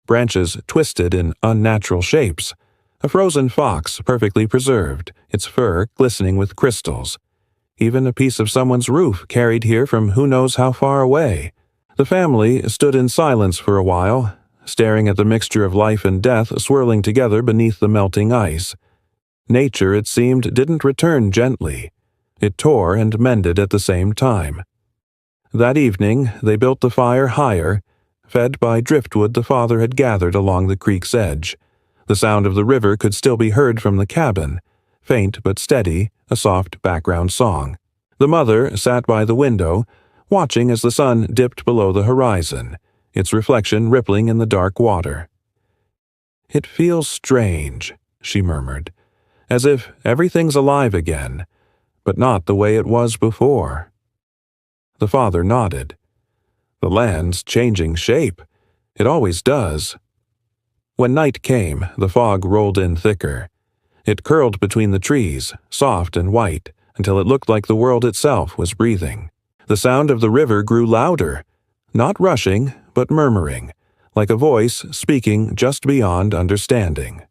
Branches twisted in unnatural shapes, A frozen fox perfectly preserved, its fur glistening with crystals. Even a piece of someone's roof carried here from who knows how far away. The family stood in silence for a while, staring at the mixture of life and death swirling together beneath the melting ice. Nature, it seemed, didn't return gently. It tore and mended at the same time. That evening, they built the fire higher, fed by driftwood the father had gathered along the creek's edge. The sound of the river could still be heard from the cabin, faint but steady, a soft background song. The mother sat by the window, watching as the sun dipped below the horizon, its reflection rippling in the dark water. "It feels strange," she murmured, "as if everything's alive again, but not the way it was before." The father nodded. "The land's changing shape. It always does." When night came, the fog rolled in thicker. It curled between the trees, soft and white, until it looked like the world itself was breathing. The sound of the river grew louder, not rushing, but murmuring, like a voice speaking just beyond understanding.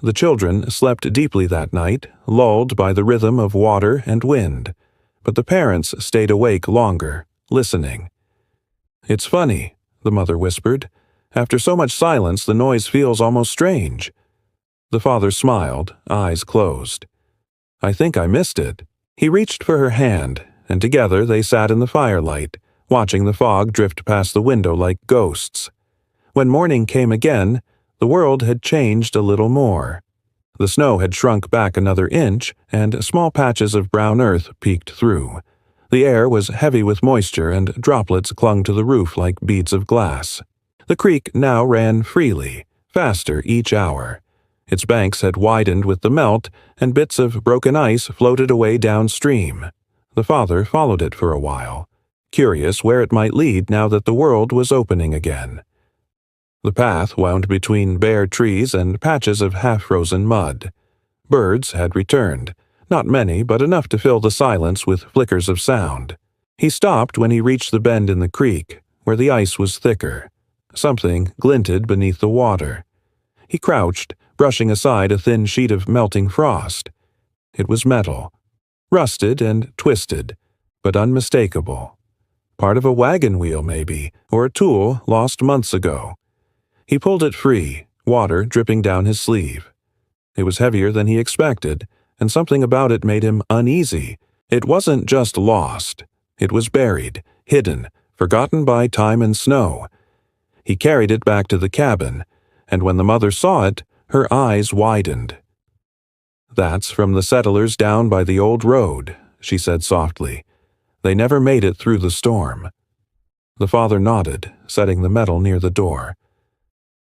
The children slept deeply that night, lulled by the rhythm of water and wind, but the parents stayed awake longer, listening. "It's funny," the mother whispered. "After so much silence, the noise feels almost strange." The father smiled, eyes closed. "I think I missed it." He reached for her hand, and together they sat in the firelight, watching the fog drift past the window like ghosts. When morning came again, the world had changed a little more. The snow had shrunk back another inch, and small patches of brown earth peeked through. The air was heavy with moisture, and droplets clung to the roof like beads of glass. The creek now ran freely, faster each hour. Its banks had widened with the melt, and bits of broken ice floated away downstream. The father followed it for a while, curious where it might lead now that the world was opening again. The path wound between bare trees and patches of half-frozen mud. Birds had returned, not many, but enough to fill the silence with flickers of sound. He stopped when he reached the bend in the creek, where the ice was thicker. Something glinted beneath the water. He crouched, brushing aside a thin sheet of melting frost. It was metal, rusted and twisted, but unmistakable. Part of a wagon wheel, maybe, or a tool lost months ago. He pulled it free, water dripping down his sleeve. It was heavier than he expected, and something about it made him uneasy. It wasn't just lost. It was buried, hidden, forgotten by time and snow. He carried it back to the cabin, and when the mother saw it, her eyes widened. "That's from the settlers down by the old road," she said softly. "They never made it through the storm." The father nodded, setting the metal near the door.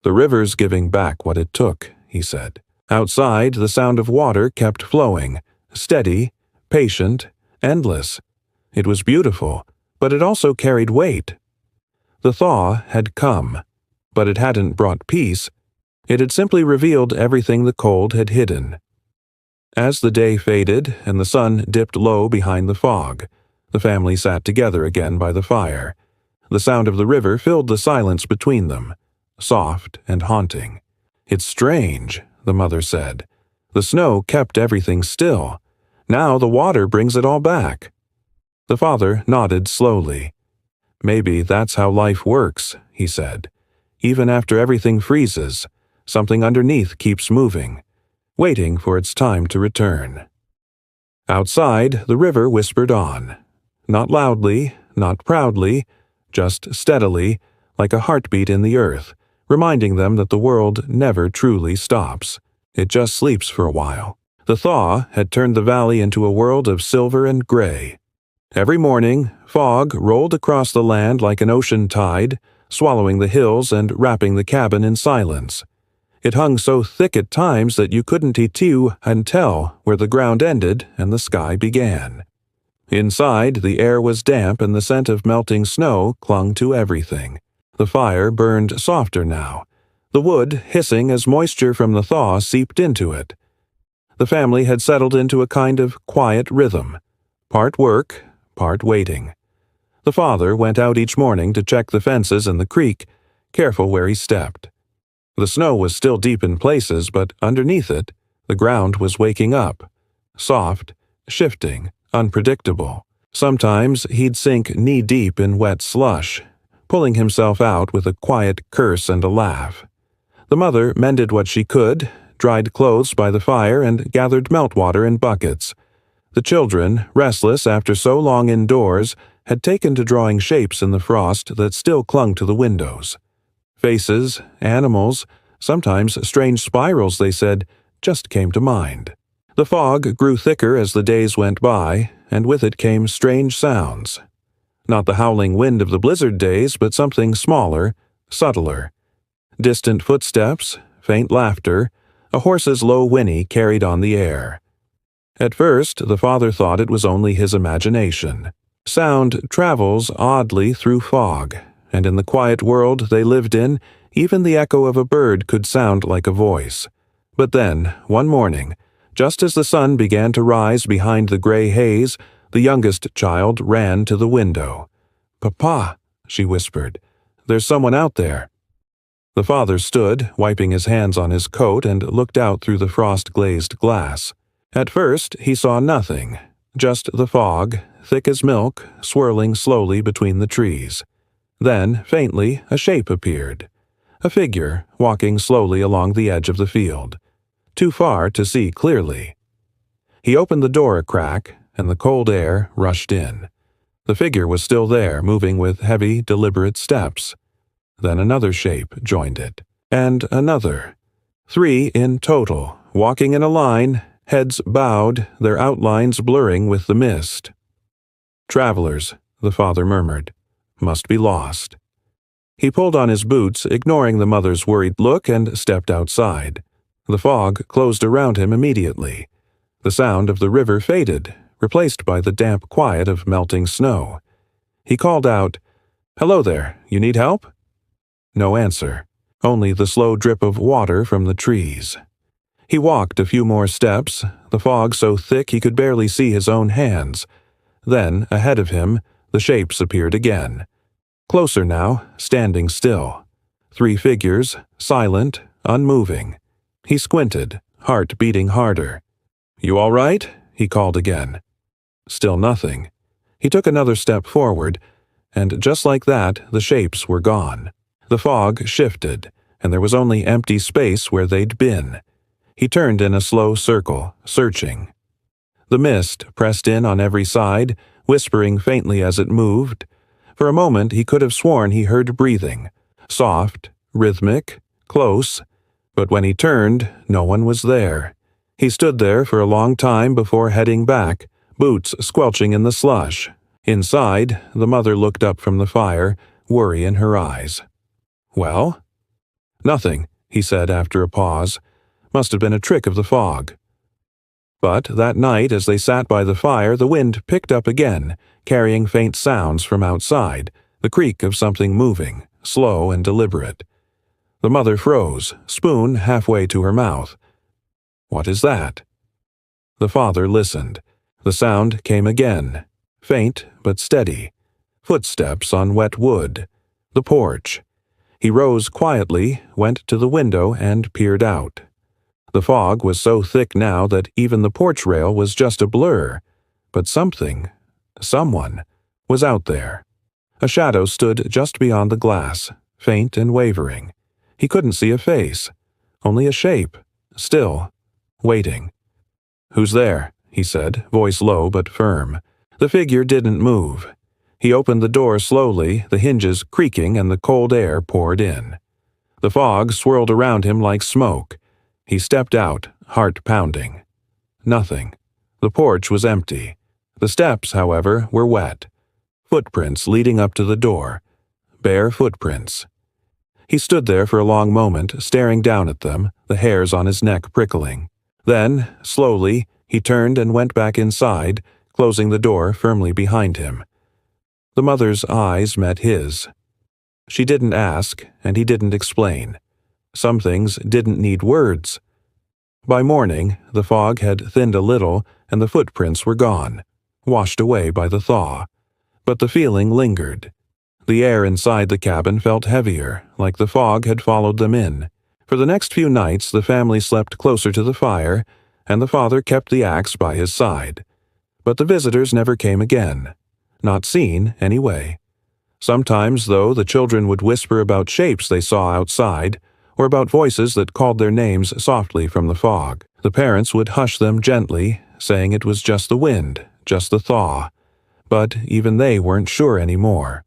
"The river's giving back what it took," he said. Outside, the sound of water kept flowing, steady, patient, endless. It was beautiful, but it also carried weight. The thaw had come, but it hadn't brought peace. It had simply revealed everything the cold had hidden. As the day faded and the sun dipped low behind the fog, the family sat together again by the fire. The sound of the river filled the silence between them, soft and haunting. "It's strange," the mother said. "The snow kept everything still. Now the water brings it all back." The father nodded slowly. "Maybe that's how life works," he said. "Even after everything freezes, something underneath keeps moving, waiting for its time to return." Outside, the river whispered on. Not loudly, not proudly, just steadily, like a heartbeat in the earth, reminding them that the world never truly stops. It just sleeps for a while. The thaw had turned the valley into a world of silver and gray. Every morning, fog rolled across the land like an ocean tide, swallowing the hills and wrapping the cabin in silence. It hung so thick at times that you couldn't tell where the ground ended and the sky began. Inside, the air was damp and the scent of melting snow clung to everything. The fire burned softer now, the wood hissing as moisture from the thaw seeped into it. The family had settled into a kind of quiet rhythm, part work, part waiting. The father went out each morning to check the fences and the creek, careful where he stepped. The snow was still deep in places, but underneath it, the ground was waking up. Soft, shifting, unpredictable. Sometimes he'd sink knee-deep in wet slush, pulling himself out with a quiet curse and a laugh. The mother mended what she could, dried clothes by the fire, and gathered meltwater in buckets. The children, restless after so long indoors, had taken to drawing shapes in the frost that still clung to the windows. Faces, animals, sometimes strange spirals, they said, just came to mind. The fog grew thicker as the days went by, and with it came strange sounds. Not the howling wind of the blizzard days, but something smaller, subtler. Distant footsteps, faint laughter, a horse's low whinny carried on the air. At first, the father thought it was only his imagination. Sound travels oddly through fog, and in the quiet world they lived in, even the echo of a bird could sound like a voice. But then, one morning, just as the sun began to rise behind the gray haze, the youngest child ran to the window. "Papa," she whispered, "there's someone out there." The father stood, wiping his hands on his coat, and looked out through the frost-glazed glass. At first, he saw nothing, just the fog, thick as milk, swirling slowly between the trees. Then, faintly, a shape appeared. A figure, walking slowly along the edge of the field. Too far to see clearly. He opened the door a crack, and the cold air rushed in. The figure was still there, moving with heavy, deliberate steps. Then another shape joined it, and another. 3 in total, walking in a line, heads bowed, their outlines blurring with the mist. "Travelers," the father murmured. "Must be lost." He pulled on his boots, ignoring the mother's worried look, and stepped outside. The fog closed around him immediately. The sound of the river faded, replaced by the damp quiet of melting snow. He called out, "Hello there, you need help?" No answer, only the slow drip of water from the trees. He walked a few more steps, the fog so thick he could barely see his own hands. Then, ahead of him, the shapes appeared again. Closer now, standing still. 3 figures, silent, unmoving. He squinted, heart beating harder. "You all right?" he called again. Still nothing. He took another step forward, and just like that, the shapes were gone. The fog shifted, and there was only empty space where they'd been. He turned in a slow circle, searching. The mist pressed in on every side, whispering faintly as it moved. For a moment he could have sworn he heard breathing, soft, rhythmic, close, but when he turned, no one was there. He stood there for a long time before heading back, boots squelching in the slush. Inside, the mother looked up from the fire, worry in her eyes. "Well?" "Nothing," he said after a pause. "Must have been a trick of the fog." But that night, as they sat by the fire, the wind picked up again, carrying faint sounds from outside, the creak of something moving, slow and deliberate. The mother froze, spoon halfway to her mouth. "What is that?" The father listened. The sound came again, faint but steady. Footsteps on wet wood. The porch. He rose quietly, went to the window, and peered out. The fog was so thick now that even the porch rail was just a blur. But something, someone, was out there. A shadow stood just beyond the glass, faint and wavering. He couldn't see a face, only a shape, still, waiting. "Who's there?" he said, voice low but firm. The figure didn't move. He opened the door slowly, the hinges creaking and the cold air poured in. The fog swirled around him like smoke. He stepped out, heart pounding. Nothing. The porch was empty. The steps, however, were wet. Footprints leading up to the door. Bare footprints. He stood there for a long moment, staring down at them, the hairs on his neck prickling. Then, slowly, he turned and went back inside, closing the door firmly behind him. The mother's eyes met his. She didn't ask, and he didn't explain. Some things didn't need words. By morning, the fog had thinned a little, and the footprints were gone, washed away by the thaw. But the feeling lingered. The air inside the cabin felt heavier, like the fog had followed them in. For the next few nights, the family slept closer to the fire, and the father kept the axe by his side. But the visitors never came again. Not seen, anyway. Sometimes, though, the children would whisper about shapes they saw outside, or about voices that called their names softly from the fog. The parents would hush them gently, saying it was just the wind, just the thaw. But even they weren't sure anymore.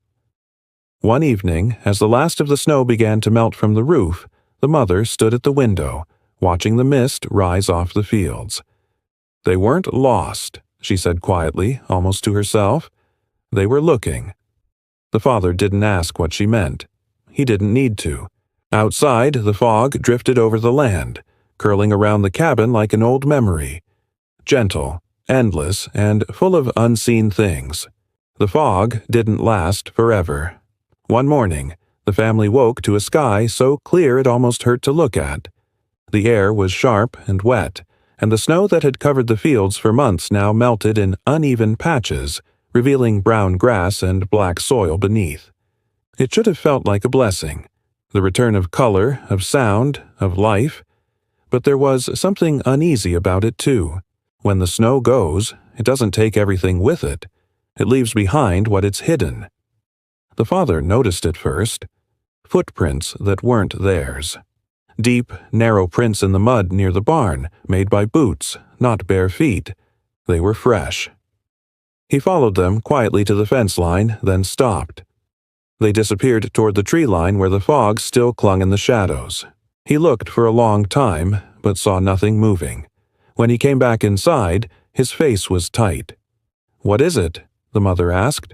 One evening, as the last of the snow began to melt from the roof, the mother stood at the window, watching the mist rise off the fields. They weren't lost, she said quietly, almost to herself. They were looking. The father didn't ask what she meant. He didn't need to. Outside, the fog drifted over the land, curling around the cabin like an old memory. Gentle, endless, and full of unseen things. The fog didn't last forever. One morning, the family woke to a sky so clear it almost hurt to look at. The air was sharp and wet, and the snow that had covered the fields for months now melted in uneven patches, revealing brown grass and black soil beneath. It should have felt like a blessing, the return of color, of sound, of life. But there was something uneasy about it too. When the snow goes, it doesn't take everything with it. It leaves behind what it's hidden. The father noticed it first. Footprints that weren't theirs. Deep, narrow prints in the mud near the barn, made by boots, not bare feet. They were fresh. He followed them quietly to the fence line, then stopped. They disappeared toward the tree line where the fog still clung in the shadows. He looked for a long time, but saw nothing moving. When he came back inside, his face was tight. "What is it?" the mother asked.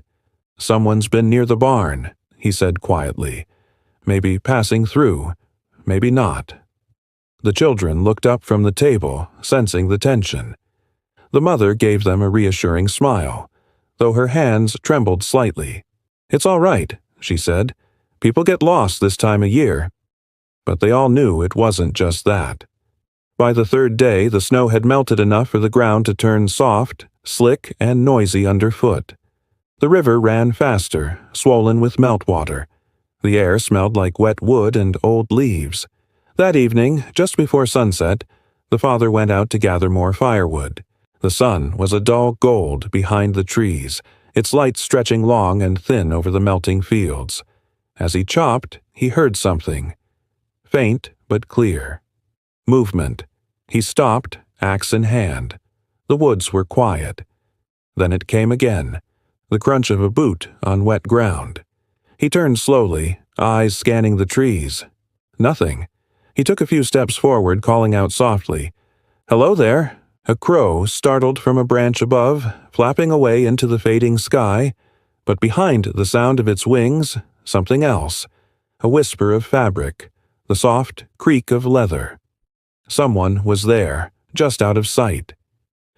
"Someone's been near the barn," he said quietly. "Maybe passing through, maybe not." The children looked up from the table, sensing the tension. The mother gave them a reassuring smile, though her hands trembled slightly. "It's all right," she said. "People get lost this time of year." But they all knew it wasn't just that. By the third day, the snow had melted enough for the ground to turn soft, slick, and noisy underfoot. The river ran faster, swollen with meltwater. The air smelled like wet wood and old leaves. That evening, just before sunset, the father went out to gather more firewood. The sun was a dull gold behind the trees, its light stretching long and thin over the melting fields. As he chopped, he heard something. Faint but clear. Movement. He stopped, axe in hand. The woods were quiet. Then it came again, the crunch of a boot on wet ground. He turned slowly, eyes scanning the trees. Nothing. He took a few steps forward, calling out softly, "Hello there!" A crow startled from a branch above, flapping away into the fading sky, but behind the sound of its wings, something else, a whisper of fabric, the soft creak of leather. Someone was there, just out of sight.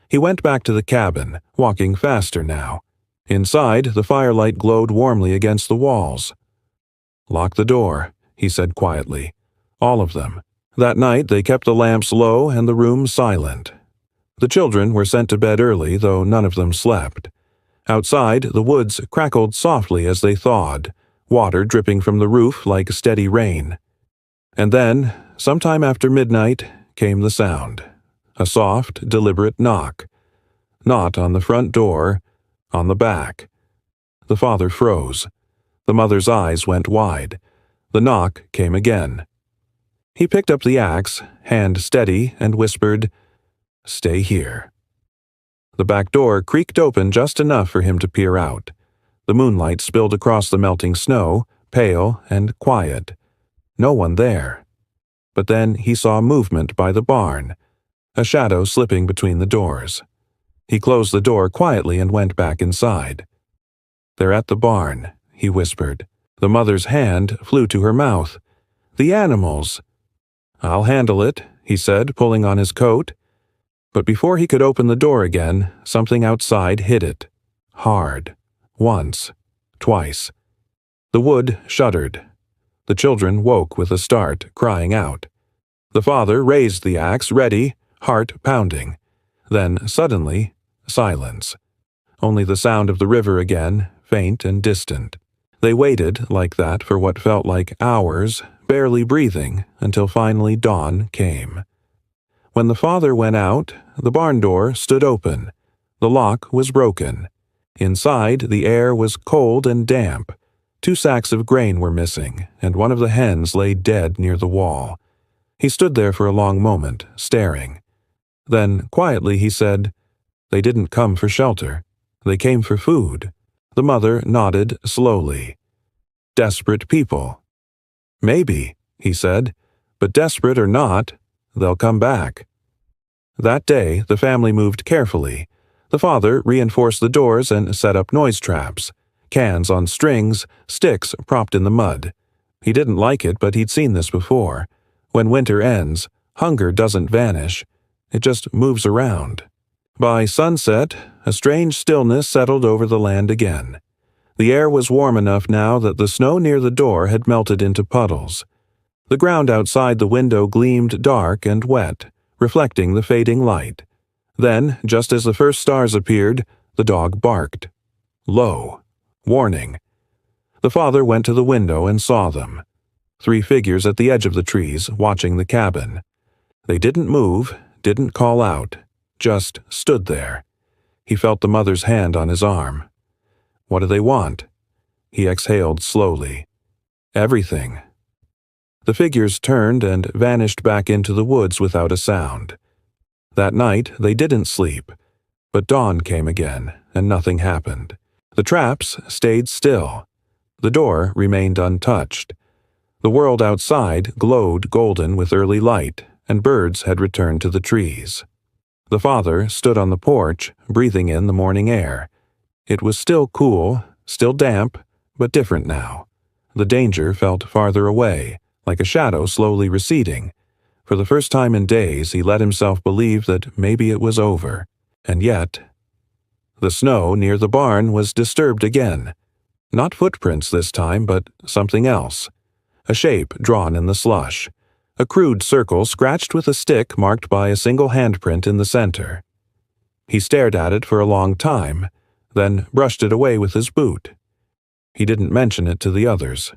He went back to the cabin, walking faster now. Inside, the firelight glowed warmly against the walls. "Lock the door," he said quietly. "All of them." That night they kept the lamps low and the room silent. The children were sent to bed early, though none of them slept. Outside, the woods crackled softly as they thawed, water dripping from the roof like steady rain. And then, sometime after midnight, came the sound. A soft, deliberate knock. Not on the front door, on the back. The father froze. The mother's eyes went wide. The knock came again. He picked up the axe, hand steady, and whispered, "Stay here." The back door creaked open just enough for him to peer out. The moonlight spilled across the melting snow, pale and quiet. No one there. But then he saw movement by the barn, a shadow slipping between the doors. He closed the door quietly and went back inside. "They're at the barn," he whispered. The mother's hand flew to her mouth. "The animals!" "I'll handle it," he said, pulling on his coat. But before he could open the door again, something outside hit it. Hard. Once. Twice. The wood shuddered. The children woke with a start, crying out. The father raised the axe, ready, heart pounding. Then, suddenly, silence. Only the sound of the river again, faint and distant. They waited like that for what felt like hours, barely breathing until finally dawn came. When the father went out, the barn door stood open. The lock was broken. Inside, the air was cold and damp. 2 sacks of grain were missing, and one of the hens lay dead near the wall. He stood there for a long moment, staring. Then, quietly, he said, "They didn't come for shelter. They came for food." The mother nodded slowly. "Desperate people." "Maybe," he said, "but desperate or not, they'll come back." That day, the family moved carefully. The father reinforced the doors and set up noise traps. Cans on strings, sticks propped in the mud. He didn't like it, but he'd seen this before. When winter ends, hunger doesn't vanish. It just moves around. By sunset, a strange stillness settled over the land again. The air was warm enough now that the snow near the door had melted into puddles. The ground outside the window gleamed dark and wet, reflecting the fading light. Then, just as the first stars appeared, the dog barked. Low. Warning. The father went to the window and saw them. 3 figures at the edge of the trees, watching the cabin. They didn't move, didn't call out, just stood there. He felt the mother's hand on his arm. "What do they want?" He exhaled slowly. "Everything." The figures turned and vanished back into the woods without a sound. That night they didn't sleep, but dawn came again, and nothing happened. The traps stayed still. The door remained untouched. The world outside glowed golden with early light, and birds had returned to the trees. The father stood on the porch, breathing in the morning air. It was still cool, still damp, but different now. The danger felt farther away, like a shadow slowly receding. For the first time in days, he let himself believe that maybe it was over. And yet, the snow near the barn was disturbed again. Not footprints this time, but something else. A shape drawn in the slush. A crude circle scratched with a stick marked by a single handprint in the center. He stared at it for a long time, then brushed it away with his boot. He didn't mention it to the others.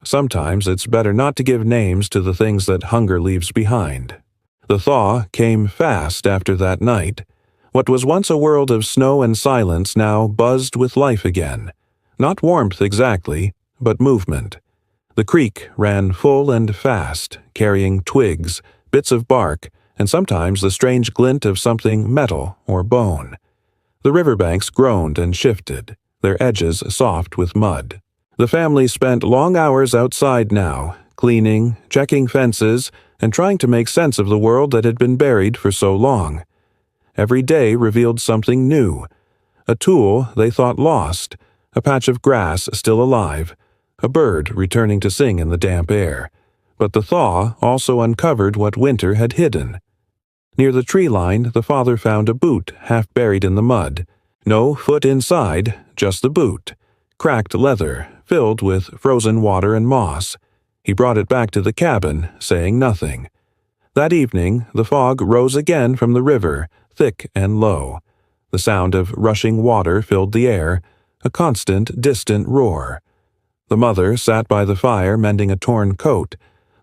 Sometimes it's better not to give names to the things that hunger leaves behind. The thaw came fast after that night. What was once a world of snow and silence now buzzed with life again. Not warmth exactly, but movement. The creek ran full and fast, carrying twigs, bits of bark, and sometimes the strange glint of something metal or bone. The riverbanks groaned and shifted, their edges soft with mud. The family spent long hours outside now, cleaning, checking fences, and trying to make sense of the world that had been buried for so long. Every day revealed something new. A tool they thought lost, a patch of grass still alive, a bird returning to sing in the damp air. But the thaw also uncovered what winter had hidden. Near the tree line, the father found a boot half buried in the mud. No foot inside, just the boot. Cracked leather, filled with frozen water and moss. He brought it back to the cabin, saying nothing. That evening, the fog rose again from the river, thick and low. The sound of rushing water filled the air, a constant, distant roar. The mother sat by the fire mending a torn coat.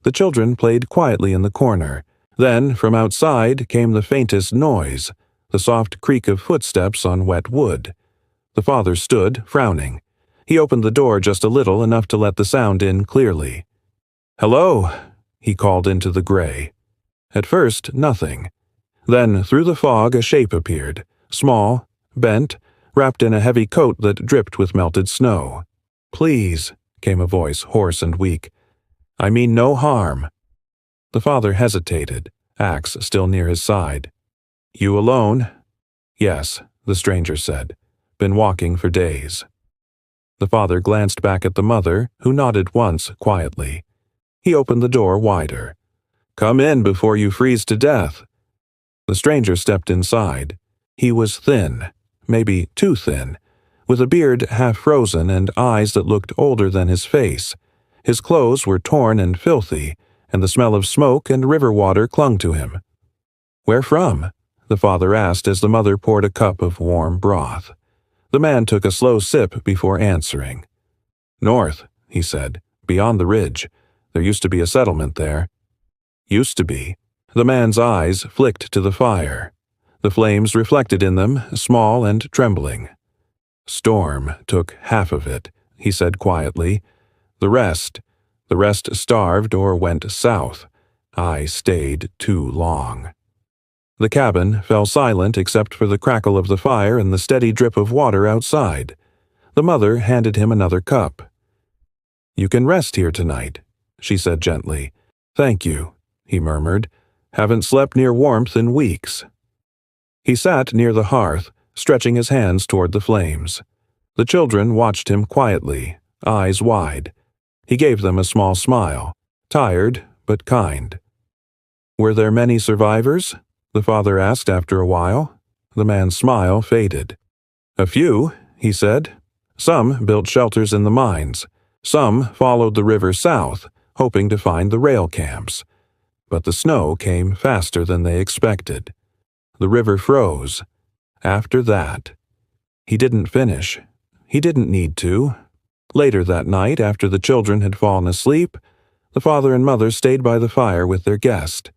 The children played quietly in the corner. Then, from outside, came the faintest noise, the soft creak of footsteps on wet wood. The father stood, frowning. He opened the door just a little, enough to let the sound in clearly. "Hello," he called into the gray. At first, nothing. Then, through the fog, a shape appeared, small, bent, wrapped in a heavy coat that dripped with melted snow. "Please," came a voice, hoarse and weak. "I mean no harm." The father hesitated, axe still near his side. "You alone?" "Yes," the stranger said. "Been walking for days." The father glanced back at the mother, who nodded once quietly. He opened the door wider. "Come in before you freeze to death." The stranger stepped inside. He was thin, maybe too thin, with a beard half frozen and eyes that looked older than his face. His clothes were torn and filthy, and the smell of smoke and river water clung to him. "Where from?" the father asked as the mother poured a cup of warm broth. The man took a slow sip before answering. "North," he said, "beyond the ridge. There used to be a settlement there. Used to be. The man's eyes flicked to the fire. The flames reflected in them, small and trembling. Storm took half of it, he said quietly. The rest starved or went south. I stayed too long. The cabin fell silent except for the crackle of the fire and the steady drip of water outside. The mother handed him another cup. "You can rest here tonight," she said gently. "Thank you," he murmured. "Haven't slept near warmth in weeks." He sat near the hearth, stretching his hands toward the flames. The children watched him quietly, eyes wide. He gave them a small smile, tired but kind. "Were there many survivors?" the father asked after a while. The man's smile faded. "A few," he said. "Some built shelters in the mines. Some followed the river south, hoping to find the rail camps. But the snow came faster than they expected. The river froze. After that..." He didn't finish. He didn't need to. Later that night, after the children had fallen asleep, the father and mother stayed by the fire with their guest.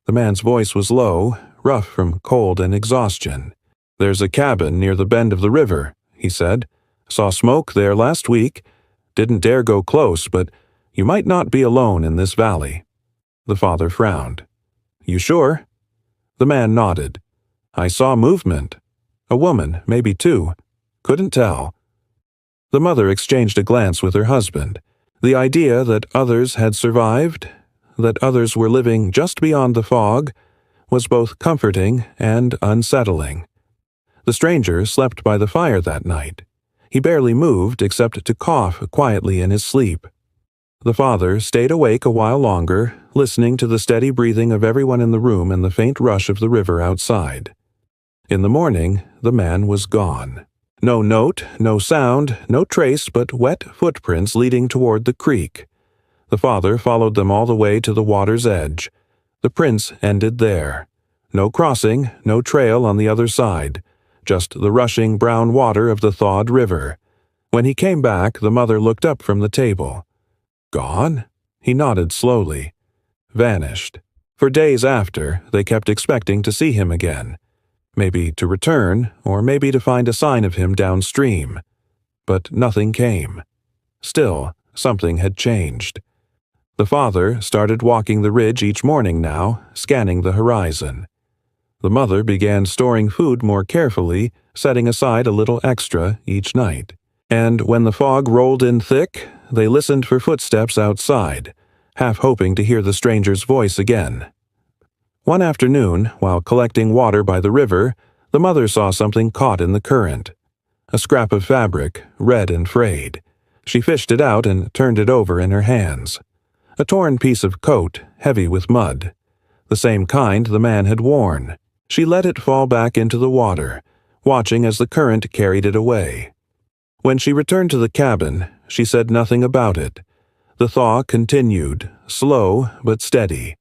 The man's voice was low, rough from cold and exhaustion. "There's a cabin near the bend of the river," he said. "Saw smoke there last week. Didn't dare go close, but you might not be alone in this valley." The father frowned. "You sure?" The man nodded. "I saw movement. A woman, maybe two. Couldn't tell." The mother exchanged a glance with her husband. The idea that others had survived, that others were living just beyond the fog, was both comforting and unsettling. The stranger slept by the fire that night. He barely moved except to cough quietly in his sleep. The father stayed awake a while longer, listening to the steady breathing of everyone in the room and the faint rush of the river outside. In the morning, the man was gone. No note, no sound, no trace but wet footprints leading toward the creek. The father followed them all the way to the water's edge. The prints ended there. No crossing, no trail on the other side, just the rushing brown water of the thawed river. When he came back, the mother looked up from the table. "Gone?" He nodded slowly. "Vanished." For days after, they kept expecting to see him again. Maybe to return, or maybe to find a sign of him downstream. But nothing came. Still, something had changed. The father started walking the ridge each morning now, scanning the horizon. The mother began storing food more carefully, setting aside a little extra each night. And when the fog rolled in thick, they listened for footsteps outside, half hoping to hear the stranger's voice again. One afternoon, while collecting water by the river, the mother saw something caught in the current. A scrap of fabric, red and frayed. She fished it out and turned it over in her hands. A torn piece of coat, heavy with mud. The same kind the man had worn. She let it fall back into the water, watching as the current carried it away. When she returned to the cabin, she said nothing about it. The thaw continued, slow but steady.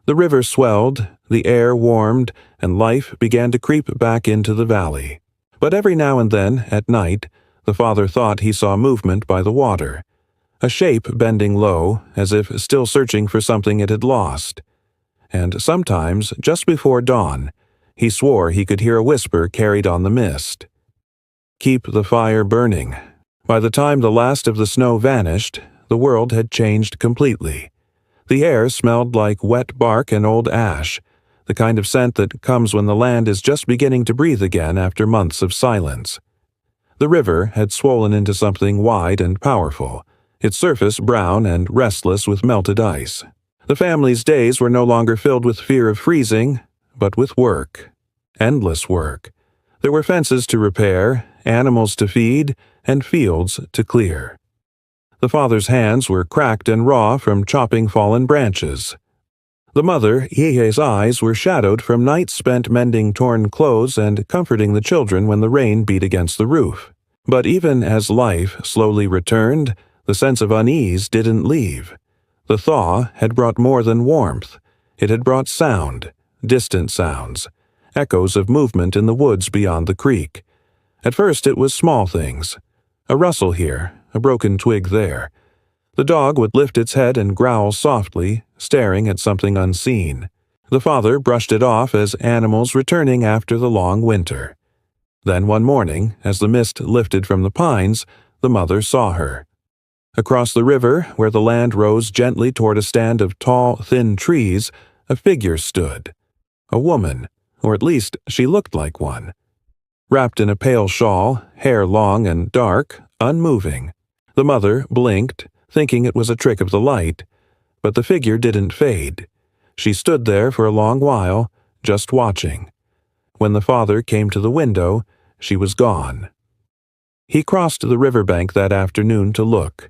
The river swelled, the air warmed, and life began to creep back into the valley. But every now and then, at night, the father thought he saw movement by the water. A shape bending low, as if still searching for something it had lost. And sometimes, just before dawn, he swore he could hear a whisper carried on the mist. "Keep the fire burning." By the time the last of the snow vanished, the world had changed completely. The air smelled like wet bark and old ash, the kind of scent that comes when the land is just beginning to breathe again after months of silence. The river had swollen into something wide and powerful, its surface brown and restless with melted ice. The family's days were no longer filled with fear of freezing, but with work. Endless work. There were fences to repair, animals to feed, and fields to clear. The father's hands were cracked and raw from chopping fallen branches. The mother, Yehe's eyes were shadowed from nights spent mending torn clothes and comforting the children when the rain beat against the roof. But even as life slowly returned, the sense of unease didn't leave. The thaw had brought more than warmth. It had brought sound, distant sounds, echoes of movement in the woods beyond the creek. At first it was small things. A rustle here, a broken twig there. The dog would lift its head and growl softly, staring at something unseen. The father brushed it off as animals returning after the long winter. Then one morning, as the mist lifted from the pines, the mother saw her. Across the river, where the land rose gently toward a stand of tall, thin trees, a figure stood. A woman, or at least she looked like one. Wrapped in a pale shawl, hair long and dark, unmoving. The mother blinked, thinking it was a trick of the light, but the figure didn't fade. She stood there for a long while, just watching. When the father came to the window, she was gone. He crossed the riverbank that afternoon to look.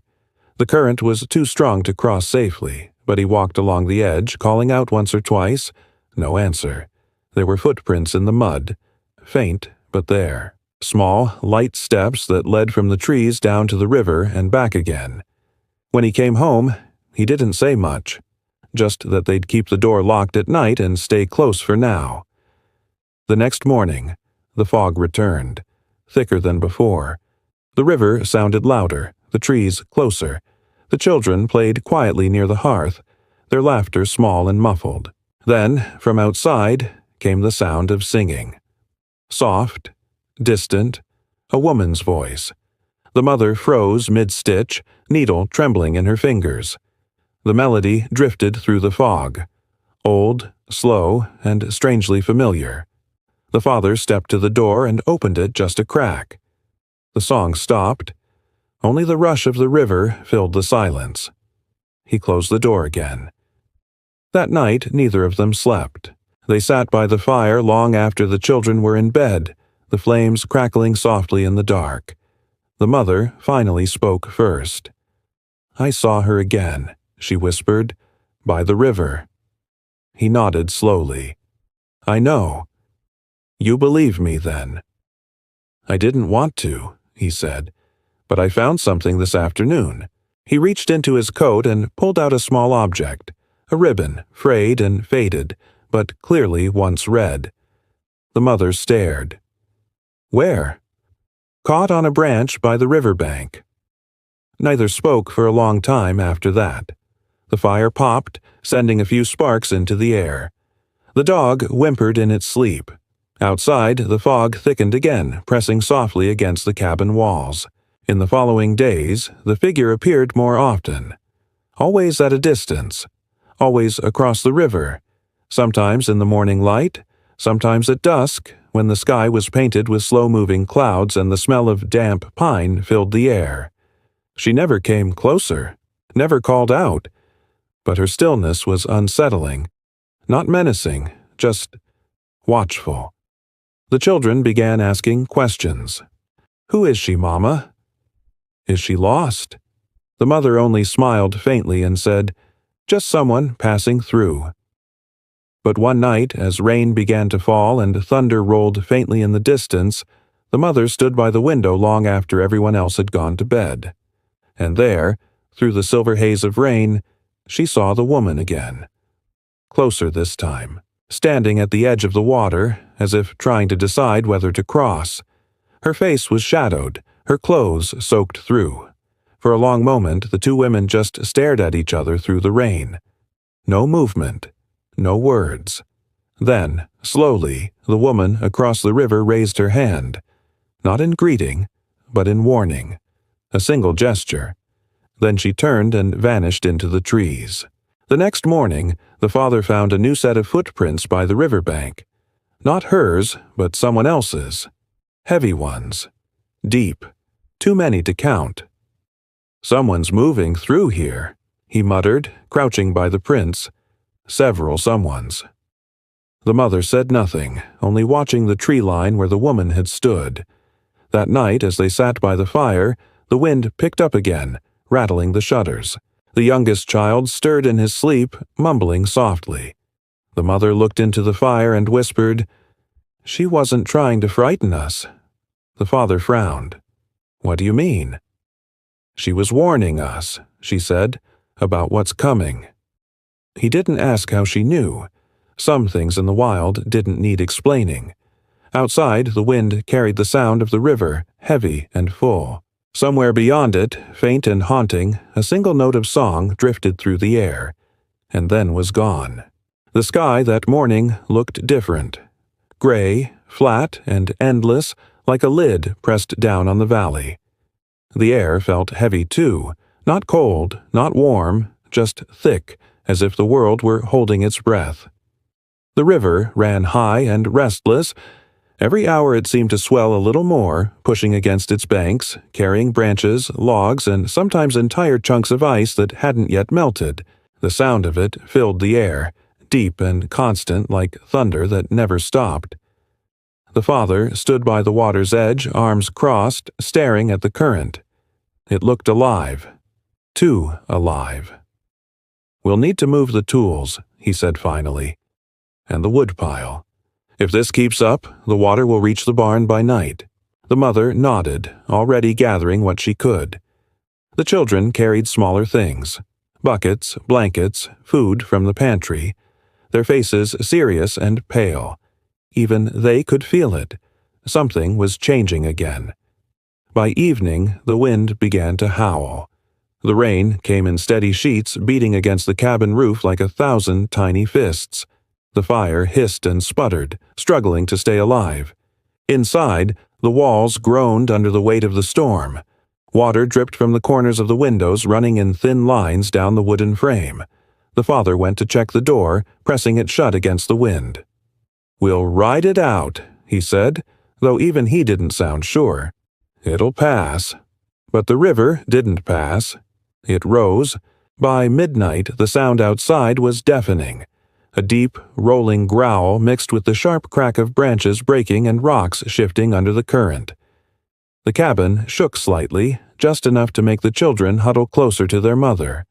The current was too strong to cross safely, but he walked along the edge, calling out once or twice. No answer. There were footprints in the mud, faint but there. Small, light steps that led from the trees down to the river and back again. When he came home, he didn't say much, just that they'd keep the door locked at night and stay close for now. The next morning, the fog returned, thicker than before. The river sounded louder, the trees closer. The children played quietly near the hearth, their laughter small and muffled. Then, from outside, came the sound of singing. Soft, distant, a woman's voice. The mother froze mid-stitch, needle trembling in her fingers. The melody drifted through the fog, old, slow, and strangely familiar. The father stepped to the door and opened it just a crack. The song stopped. Only the rush of the river filled the silence. He closed the door again. That night, neither of them slept. They sat by the fire long after the children were in bed, the flames crackling softly in the dark. The mother finally spoke first. "I saw her again," she whispered, "by the river." He nodded slowly. "I know." "You believe me, then?" "I didn't want to," he said, "but I found something this afternoon." He reached into his coat and pulled out a small object, a ribbon, frayed and faded, but clearly once red. The mother stared. "Where?" "Caught on a branch by the river bank." Neither spoke for a long time after that. The fire popped, sending a few sparks into the air. The dog whimpered in its sleep. Outside, the fog thickened again, pressing softly against the cabin walls. In the following days, the figure appeared more often. Always at a distance. Always across the river. Sometimes in the morning light, sometimes at dusk, when the sky was painted with slow-moving clouds and the smell of damp pine filled the air. She never came closer, never called out, but her stillness was unsettling, not menacing, just watchful. The children began asking questions. "Who is she, Mama?" "Is she lost?" The mother only smiled faintly and said, "Just someone passing through." But one night, as rain began to fall and thunder rolled faintly in the distance, the mother stood by the window long after everyone else had gone to bed. And there, through the silver haze of rain, she saw the woman again. Closer this time, standing at the edge of the water, as if trying to decide whether to cross. Her face was shadowed, her clothes soaked through. For a long moment, the two women just stared at each other through the rain. No movement, no words. Then, slowly, the woman across the river raised her hand, not in greeting, but in warning. A single gesture. Then she turned and vanished into the trees. The next morning, the father found a new set of footprints by the riverbank. Not hers, but someone else's. Heavy ones. Deep. Too many to count. "Someone's moving through here," he muttered, crouching by the prints. Several someones. The mother said nothing, only watching the tree line where the woman had stood. That night, as they sat by the fire, the wind picked up again, rattling the shutters. The youngest child stirred in his sleep, mumbling softly. The mother looked into the fire and whispered, "She wasn't trying to frighten us." The father frowned. "What do you mean?" "She was warning us," she said, "about what's coming." He didn't ask how she knew. Some things in the wild didn't need explaining. Outside, the wind carried the sound of the river, heavy and full. Somewhere beyond it, faint and haunting, a single note of song drifted through the air, and then was gone. The sky that morning looked different. Gray, flat, and endless, like a lid pressed down on the valley. The air felt heavy too, not cold, not warm, just thick, as if the world were holding its breath. The river ran high and restless. Every hour it seemed to swell a little more, pushing against its banks, carrying branches, logs, and sometimes entire chunks of ice that hadn't yet melted. The sound of it filled the air, deep and constant like thunder that never stopped. The father stood by the water's edge, arms crossed, staring at the current. It looked alive. Too alive. "We'll need to move the tools," he said finally. "And the woodpile. If this keeps up, the water will reach the barn by night." The mother nodded, already gathering what she could. The children carried smaller things. Buckets, blankets, food from the pantry. Their faces serious and pale. Even they could feel it. Something was changing again. By evening, the wind began to howl. The rain came in steady sheets, beating against the cabin roof like 1,000 tiny fists. The fire hissed and sputtered, struggling to stay alive. Inside, the walls groaned under the weight of the storm. Water dripped from the corners of the windows, running in thin lines down the wooden frame. The father went to check the door, pressing it shut against the wind. "We'll ride it out," he said, though even he didn't sound sure. "It'll pass." But the river didn't pass. It rose. By midnight, the sound outside was deafening. A deep, rolling growl mixed with the sharp crack of branches breaking and rocks shifting under the current. The cabin shook slightly, just enough to make the children huddle closer to their mother.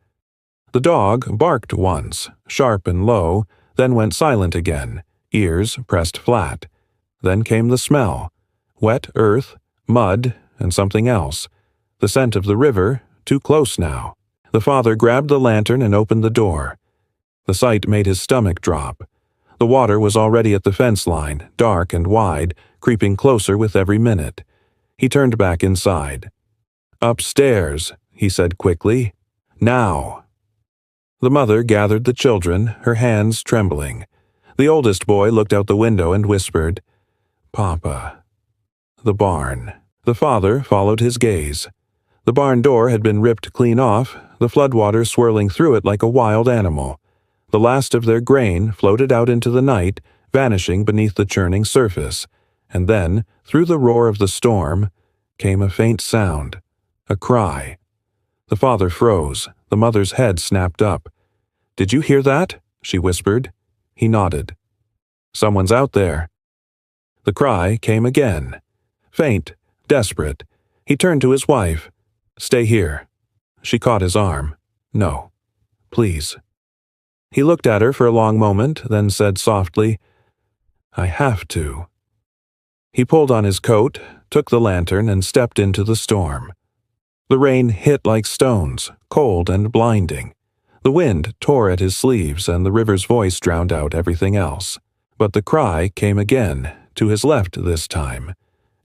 The dog barked once, sharp and low, then went silent again, ears pressed flat. Then came the smell. Wet earth, mud, and something else. The scent of the river, too close now. The father grabbed the lantern and opened the door. The sight made his stomach drop. The water was already at the fence line, dark and wide, creeping closer with every minute. He turned back inside. "Upstairs," he said quickly. "Now." The mother gathered the children, her hands trembling. The oldest boy looked out the window and whispered, "Papa." The barn. The father followed his gaze. The barn door had been ripped clean off, the floodwater swirling through it like a wild animal. The last of their grain floated out into the night, vanishing beneath the churning surface, and then, through the roar of the storm, came a faint sound, a cry. The father froze, the mother's head snapped up. "Did you hear that?" she whispered. He nodded. "Someone's out there." The cry came again. Faint, desperate. He turned to his wife. "Stay here." She caught his arm. "No. Please." He looked at her for a long moment, then said softly, "I have to." He pulled on his coat, took the lantern, and stepped into the storm. The rain hit like stones, cold and blinding. The wind tore at his sleeves, and the river's voice drowned out everything else. But the cry came again, to his left this time,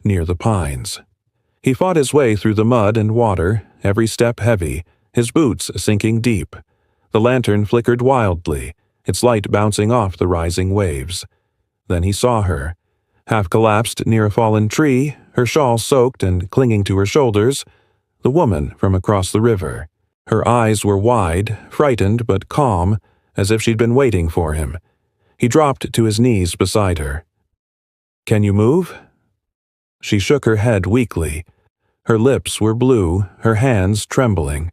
near the pines. He fought his way through the mud and water, every step heavy, his boots sinking deep. The lantern flickered wildly, its light bouncing off the rising waves. Then he saw her, half collapsed near a fallen tree, her shawl soaked and clinging to her shoulders, the woman from across the river. Her eyes were wide, frightened but calm, as if she'd been waiting for him. He dropped to his knees beside her. "Can you move?" She shook her head weakly. Her lips were blue, her hands trembling.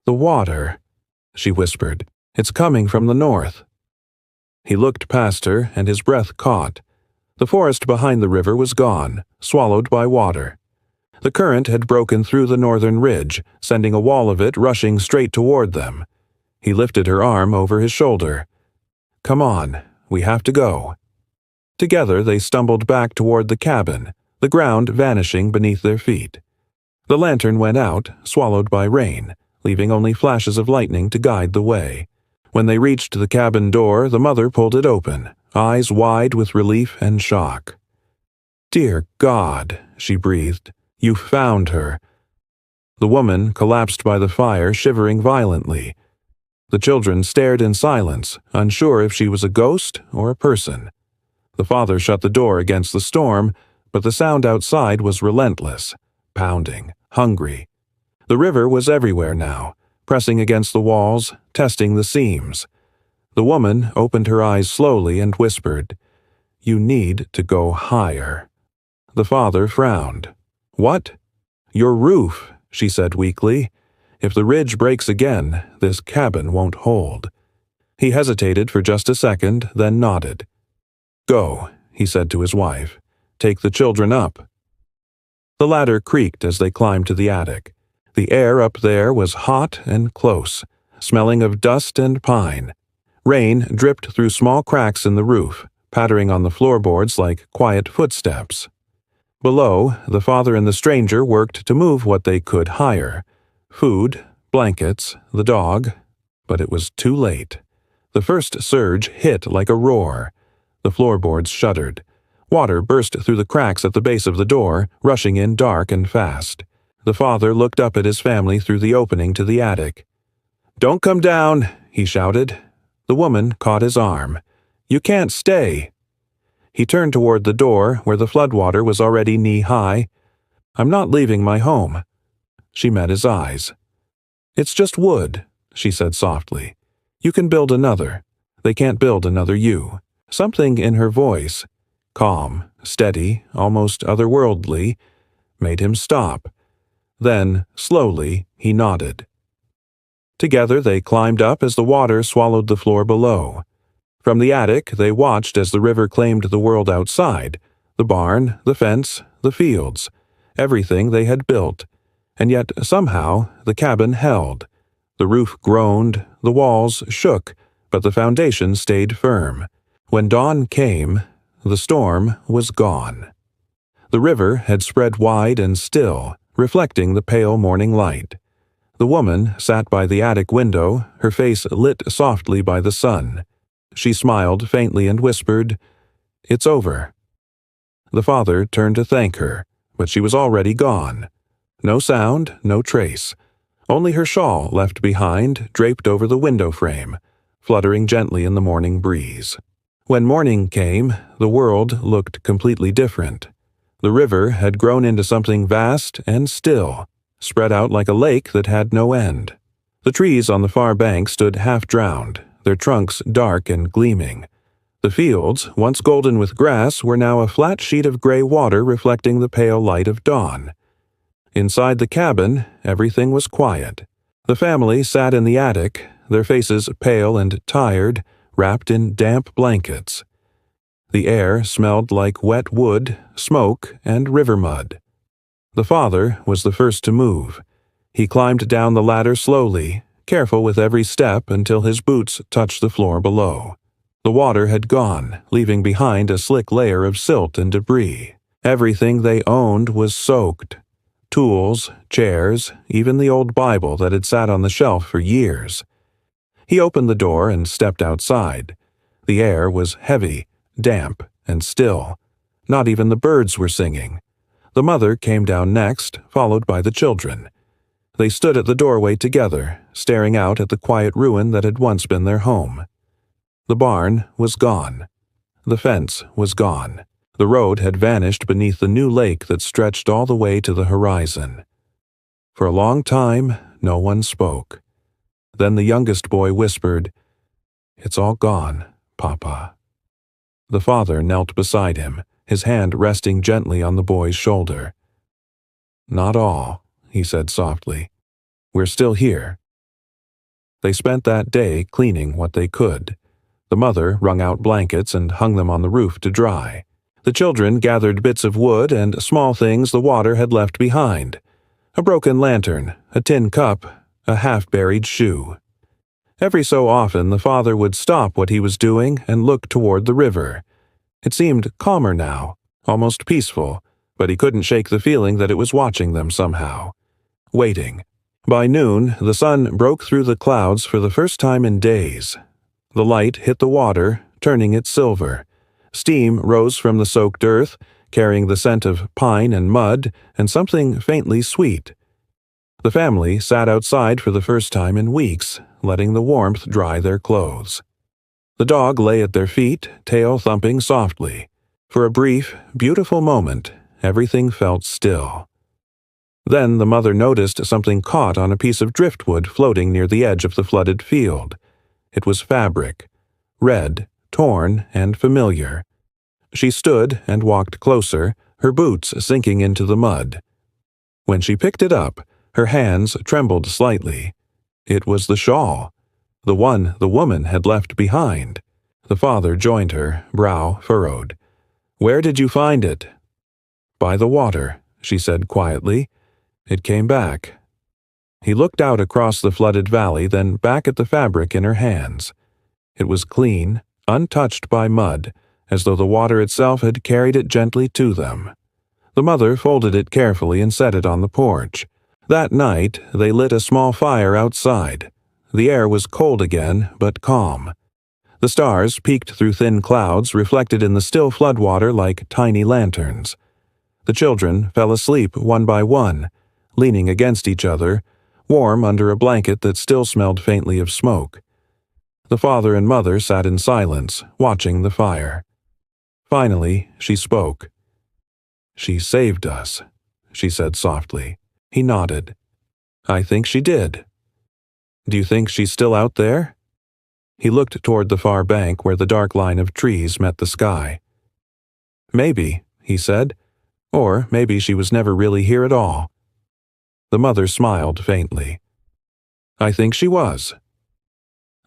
"The water," she whispered. "It's coming from the north." He looked past her, and his breath caught. The forest behind the river was gone, swallowed by water. The current had broken through the northern ridge, sending a wall of it rushing straight toward them. He lifted her arm over his shoulder. "Come on, we have to go." Together they stumbled back toward the cabin, the ground vanishing beneath their feet. The lantern went out, swallowed by rain, leaving only flashes of lightning to guide the way. When they reached the cabin door, the mother pulled it open, eyes wide with relief and shock. "Dear God," she breathed. You found her." The woman collapsed by the fire, shivering violently. The children stared in silence, unsure if she was a ghost or a person. The father shut the door against the storm, but the sound outside was relentless, pounding, hungry. The river was everywhere now, pressing against the walls, testing the seams. The woman opened her eyes slowly and whispered, "You need to go higher." The father frowned. "What?" "Your roof," she said weakly. "If the ridge breaks again, this cabin won't hold." He hesitated for just a second, then nodded. "Go," he said to his wife. "Take the children up." The ladder creaked as they climbed to the attic. The air up there was hot and close, smelling of dust and pine. Rain dripped through small cracks in the roof, pattering on the floorboards like quiet footsteps. Below, the father and the stranger worked to move what they could higher. Food, blankets, the dog. But it was too late. The first surge hit like a roar. The floorboards shuddered. Water burst through the cracks at the base of the door, rushing in dark and fast. The father looked up at his family through the opening to the attic. "Don't come down," he shouted. The woman caught his arm. "You can't stay." He turned toward the door, where the floodwater was already knee-high. "I'm not leaving my home." She met his eyes. "It's just wood," she said softly. "You can build another. They can't build another you." Something in her voice, calm, steady, almost otherworldly, made him stop. Then, slowly, he nodded. Together they climbed up as the water swallowed the floor below. From the attic, they watched as the river claimed the world outside, the barn, the fence, the fields, everything they had built. And yet, somehow, the cabin held. The roof groaned, the walls shook, but the foundation stayed firm. When dawn came, the storm was gone. The river had spread wide and still, reflecting the pale morning light. The woman sat by the attic window, her face lit softly by the sun. She smiled faintly and whispered, "It's over." The father turned to thank her, but she was already gone. No sound, no trace. Only her shawl left behind, draped over the window frame, fluttering gently in the morning breeze. When morning came, the world looked completely different. The river had grown into something vast and still, spread out like a lake that had no end. The trees on the far bank stood half-drowned, their trunks dark and gleaming. The fields, once golden with grass, were now a flat sheet of gray water reflecting the pale light of dawn. Inside the cabin, everything was quiet. The family sat in the attic, their faces pale and tired, wrapped in damp blankets. The air smelled like wet wood, smoke, and river mud. The father was the first to move. He climbed down the ladder slowly, careful with every step until his boots touched the floor below. The water had gone, leaving behind a slick layer of silt and debris. Everything they owned was soaked. Tools, chairs, even the old Bible that had sat on the shelf for years. He opened the door and stepped outside. The air was heavy, damp, and still. Not even the birds were singing. The mother came down next, followed by the children. They stood at the doorway together, staring out at the quiet ruin that had once been their home. The barn was gone. The fence was gone. The road had vanished beneath the new lake that stretched all the way to the horizon. For a long time, no one spoke. Then the youngest boy whispered, "It's all gone, Papa." The father knelt beside him, his hand resting gently on the boy's shoulder. "Not all," he said softly. "We're still here." They spent that day cleaning what they could. The mother wrung out blankets and hung them on the roof to dry. The children gathered bits of wood and small things the water had left behind. A broken lantern, a tin cup, a half-buried shoe. Every so often the father would stop what he was doing and look toward the river. It seemed calmer now, almost peaceful, but he couldn't shake the feeling that it was watching them somehow. Waiting. By noon, the sun broke through the clouds for the first time in days. The light hit the water, turning it silver. Steam rose from the soaked earth, carrying the scent of pine and mud and something faintly sweet. The family sat outside for the first time in weeks, letting the warmth dry their clothes. The dog lay at their feet, tail thumping softly. For a brief, beautiful moment, everything felt still. Then the mother noticed something caught on a piece of driftwood floating near the edge of the flooded field. It was fabric, red, torn, and familiar. She stood and walked closer, her boots sinking into the mud. When she picked it up, her hands trembled slightly. It was the shawl, the one the woman had left behind. The father joined her, brow furrowed. "Where did you find it?" "By the water," she said quietly. "It came back." He looked out across the flooded valley, then back at the fabric in her hands. It was clean, untouched by mud, as though the water itself had carried it gently to them. The mother folded it carefully and set it on the porch. That night, they lit a small fire outside. The air was cold again, but calm. The stars peeked through thin clouds, reflected in the still floodwater like tiny lanterns. The children fell asleep one by one, leaning against each other, warm under a blanket that still smelled faintly of smoke. The father and mother sat in silence, watching the fire. Finally, she spoke. "She saved us," she said softly. He nodded. "I think she did." "Do you think she's still out there?" He looked toward the far bank where the dark line of trees met the sky. "Maybe," he said. "Or maybe she was never really here at all." The mother smiled faintly. "I think she was."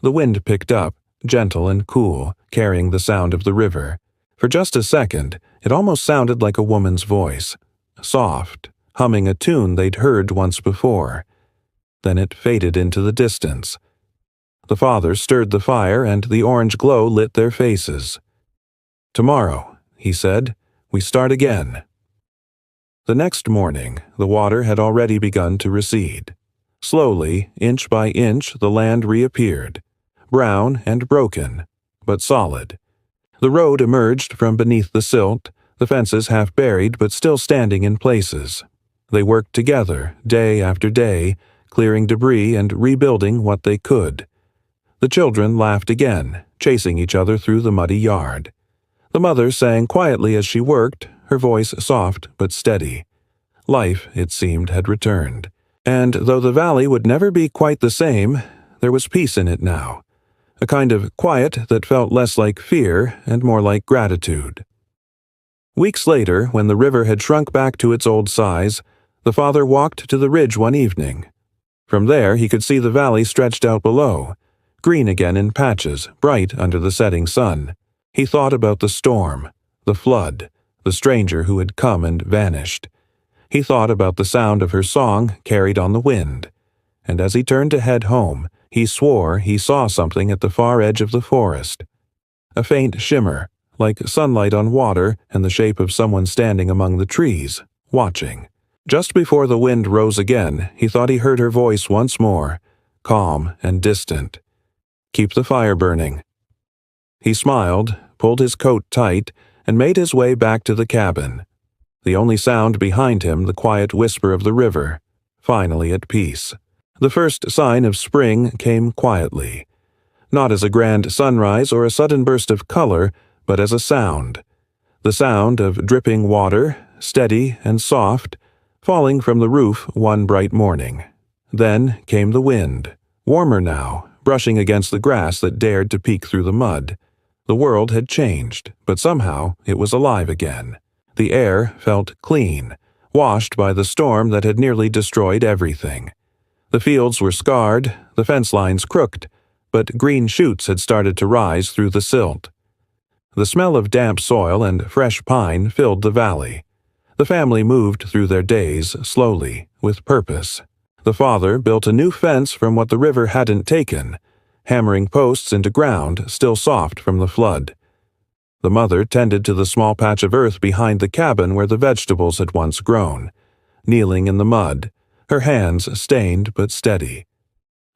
The wind picked up, gentle and cool, carrying the sound of the river. For just a second, it almost sounded like a woman's voice, soft, humming a tune they'd heard once before. Then it faded into the distance. The father stirred the fire and the orange glow lit their faces. "Tomorrow," he said, "we start again." The next morning, the water had already begun to recede. Slowly, inch by inch, the land reappeared, brown and broken, but solid. The road emerged from beneath the silt, the fences half buried but still standing in places. They worked together, day after day, clearing debris and rebuilding what they could. The children laughed again, chasing each other through the muddy yard. The mother sang quietly as she worked, her voice soft but steady. Life, it seemed, had returned. And though the valley would never be quite the same, there was peace in it now. A kind of quiet that felt less like fear and more like gratitude. Weeks later, when the river had shrunk back to its old size, the father walked to the ridge one evening. From there he could see the valley stretched out below, green again in patches, bright under the setting sun. He thought about the storm, the flood, the stranger who had come and vanished. He thought about the sound of her song carried on the wind. And as he turned to head home, he swore he saw something at the far edge of the forest. A faint shimmer, like sunlight on water and the shape of someone standing among the trees, watching. Just before the wind rose again, he thought he heard her voice once more, calm and distant. "Keep the fire burning." He smiled, pulled his coat tight, and made his way back to the cabin. The only sound behind him the quiet whisper of the river, finally at peace. The first sign of spring came quietly, not as a grand sunrise or a sudden burst of color, but as a sound. The sound of dripping water, steady and soft, falling from the roof one bright morning. Then came the wind, warmer now, brushing against the grass that dared to peek through the mud. The world had changed, but somehow it was alive again. The air felt clean, washed by the storm that had nearly destroyed everything. The fields were scarred, the fence lines crooked, but green shoots had started to rise through the silt. The smell of damp soil and fresh pine filled the valley. The family moved through their days slowly, with purpose. The father built a new fence from what the river hadn't taken, hammering posts into ground still soft from the flood. The mother tended to the small patch of earth behind the cabin where the vegetables had once grown, kneeling in the mud, her hands stained but steady.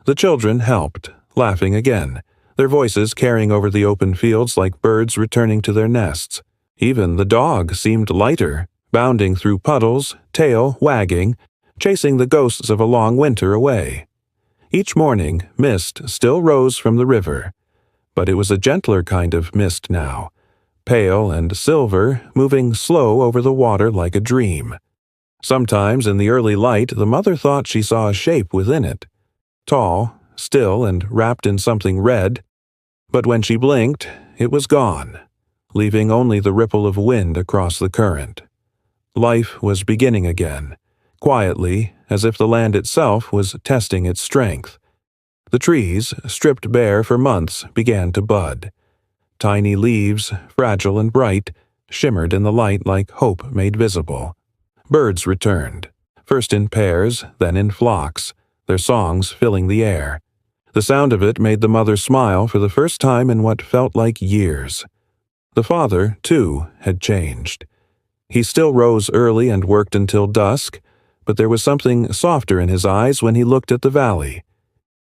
The children helped, laughing again, their voices carrying over the open fields like birds returning to their nests. Even the dog seemed lighter, bounding through puddles, tail wagging, chasing the ghosts of a long winter away. Each morning, mist still rose from the river, but it was a gentler kind of mist now, pale and silver, moving slow over the water like a dream. Sometimes in the early light the mother thought she saw a shape within it, tall, still, and wrapped in something red, but when she blinked, it was gone, leaving only the ripple of wind across the current. Life was beginning again, quietly, as if the land itself was testing its strength. The trees, stripped bare for months, began to bud. Tiny leaves, fragile and bright, shimmered in the light like hope made visible. Birds returned, first in pairs, then in flocks, their songs filling the air. The sound of it made the mother smile for the first time in what felt like years. The father, too, had changed. He still rose early and worked until dusk, but there was something softer in his eyes when he looked at the valley.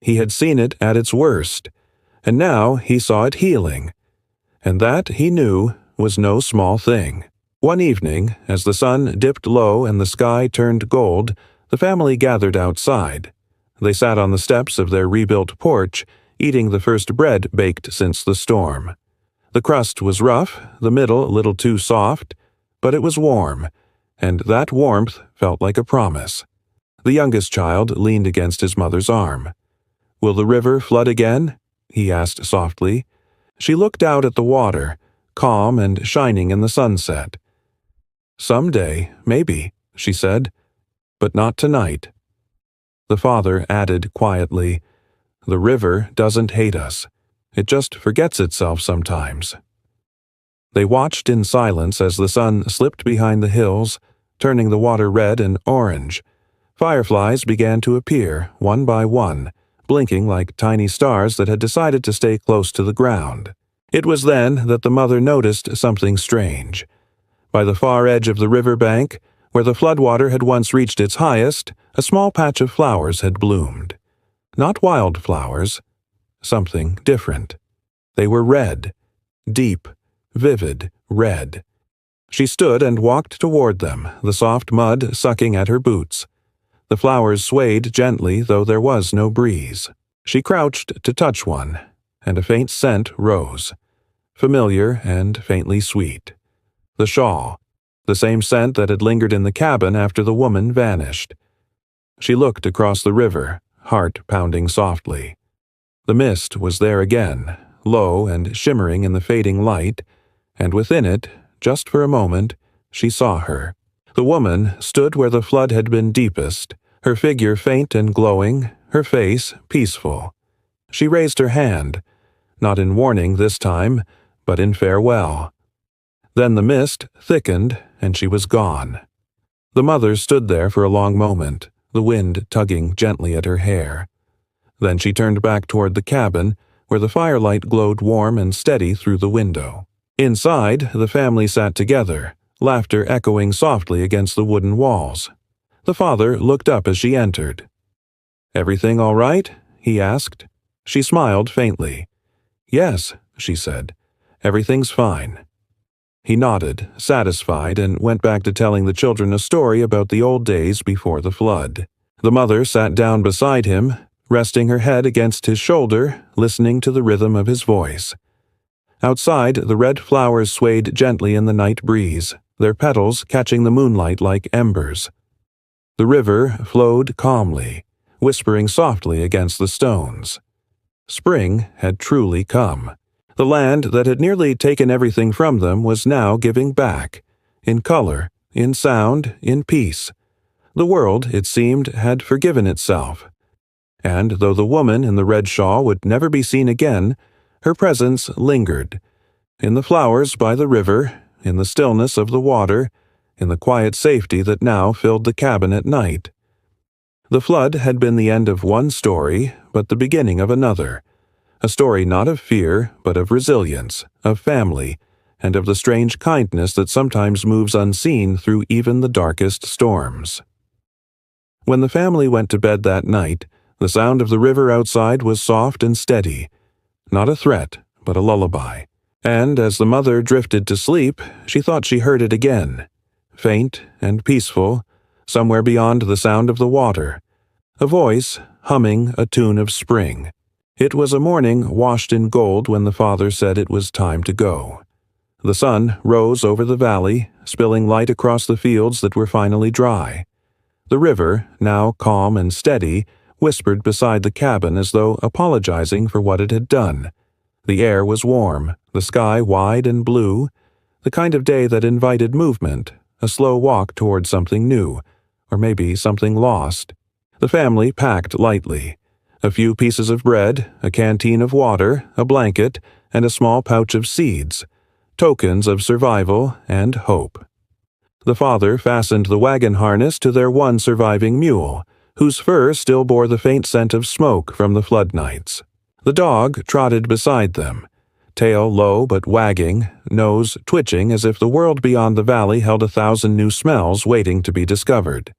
He had seen it at its worst, and now he saw it healing. And that, he knew, was no small thing. One evening, as the sun dipped low and the sky turned gold, the family gathered outside. They sat on the steps of their rebuilt porch, eating the first bread baked since the storm. The crust was rough, the middle a little too soft, but it was warm, and that warmth felt like a promise. The youngest child leaned against his mother's arm. "Will the river flood again?" he asked softly. She looked out at the water, calm and shining in the sunset. "Someday, maybe," she said, "but not tonight." The father added quietly, "The river doesn't hate us. It just forgets itself sometimes." They watched in silence as the sun slipped behind the hills, turning the water red and orange. Fireflies began to appear, one by one, blinking like tiny stars that had decided to stay close to the ground. It was then that the mother noticed something strange. By the far edge of the river bank, where the floodwater had once reached its highest, a small patch of flowers had bloomed. Not wildflowers, something different. They were red, deep, vivid red. She stood and walked toward them, the soft mud sucking at her boots. The flowers swayed gently, though there was no breeze. She crouched to touch one, and a faint scent rose, familiar and faintly sweet. The shawl, the same scent that had lingered in the cabin after the woman vanished. She looked across the river, heart pounding softly. The mist was there again, low and shimmering in the fading light, and within it, just for a moment, she saw her. The woman stood where the flood had been deepest, her figure faint and glowing, her face peaceful. She raised her hand, not in warning this time, but in farewell. Then the mist thickened, and she was gone. The mother stood there for a long moment, the wind tugging gently at her hair. Then she turned back toward the cabin, where the firelight glowed warm and steady through the window. Inside, the family sat together, laughter echoing softly against the wooden walls. The father looked up as she entered. "Everything all right?" he asked. She smiled faintly. "Yes," she said. "Everything's fine." He nodded, satisfied, and went back to telling the children a story about the old days before the flood. The mother sat down beside him, resting her head against his shoulder, listening to the rhythm of his voice. Outside, the red flowers swayed gently in the night breeze, their petals catching the moonlight like embers. The river flowed calmly, whispering softly against the stones. Spring had truly come. The land that had nearly taken everything from them was now giving back, in color, in sound, in peace. The world, it seemed, had forgiven itself. And though the woman in the red shawl would never be seen again, her presence lingered. In the flowers by the river, in the stillness of the water, in the quiet safety that now filled the cabin at night. The flood had been the end of one story, but the beginning of another. A story not of fear, but of resilience, of family, and of the strange kindness that sometimes moves unseen through even the darkest storms. When the family went to bed that night, the sound of the river outside was soft and steady, not a threat, but a lullaby. And as the mother drifted to sleep, she thought she heard it again, faint and peaceful, somewhere beyond the sound of the water, a voice humming a tune of spring. It was a morning washed in gold when the father said it was time to go. The sun rose over the valley, spilling light across the fields that were finally dry. The river, now calm and steady, whispered beside the cabin as though apologizing for what it had done. The air was warm, the sky wide and blue, the kind of day that invited movement, a slow walk toward something new, or maybe something lost. The family packed lightly. A few pieces of bread, a canteen of water, a blanket, and a small pouch of seeds, tokens of survival and hope. The father fastened the wagon harness to their one surviving mule, whose fur still bore the faint scent of smoke from the flood nights. The dog trotted beside them, tail low but wagging, nose twitching as if the world beyond the valley held 1,000 new smells waiting to be discovered.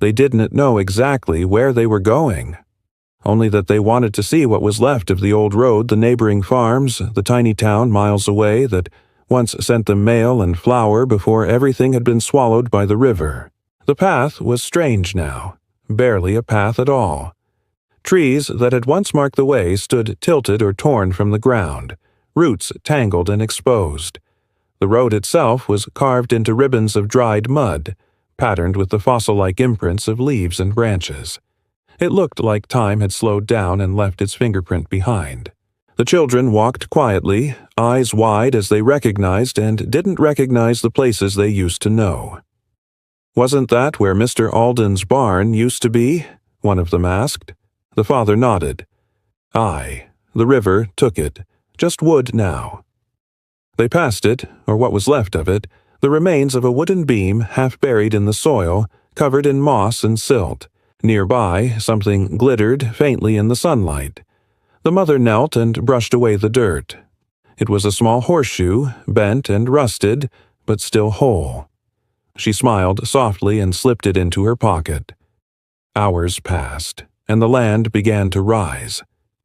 They didn't know exactly where they were going, only that they wanted to see what was left of the old road, the neighboring farms, the tiny town miles away that once sent them mail and flour before everything had been swallowed by the river. The path was strange now, barely a path at all. Trees that had once marked the way stood tilted or torn from the ground, roots tangled and exposed. The road itself was carved into ribbons of dried mud, patterned with the fossil-like imprints of leaves and branches. It looked like time had slowed down and left its fingerprint behind. The children walked quietly, eyes wide as they recognized and didn't recognize the places they used to know. "Wasn't that where Mr. Alden's barn used to be?" one of them asked. The father nodded. "Aye, the river took it, just wood now." They passed it, or what was left of it, the remains of a wooden beam half buried in the soil, covered in moss and silt. Nearby, something glittered faintly in the sunlight. The mother knelt and brushed away the dirt. It was a small horseshoe, bent and rusted, but still whole. She smiled softly and slipped it into her pocket. Hours passed, and the land began to rise.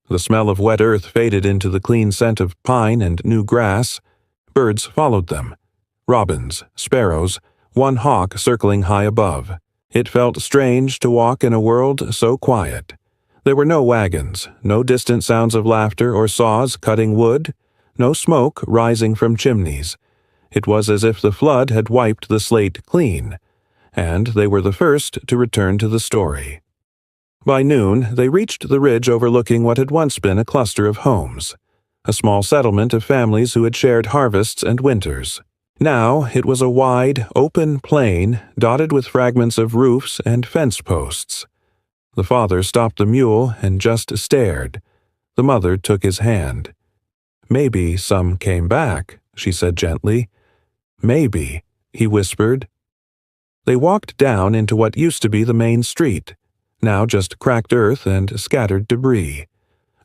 The smell of wet earth faded into the clean scent of pine and new grass. Birds followed them. Robins, sparrows, one hawk circling high above. It felt strange to walk in a world so quiet. There were no wagons, no distant sounds of laughter or saws cutting wood, no smoke rising from chimneys. It was as if the flood had wiped the slate clean, and they were the first to return to the story. By noon, they reached the ridge overlooking what had once been a cluster of homes, a small settlement of families who had shared harvests and winters. Now it was a wide, open plain dotted with fragments of roofs and fence posts. The father stopped the mule and just stared. The mother took his hand. "Maybe some came back," she said gently. "Maybe," he whispered. They walked down into what used to be the main street, now just cracked earth and scattered debris.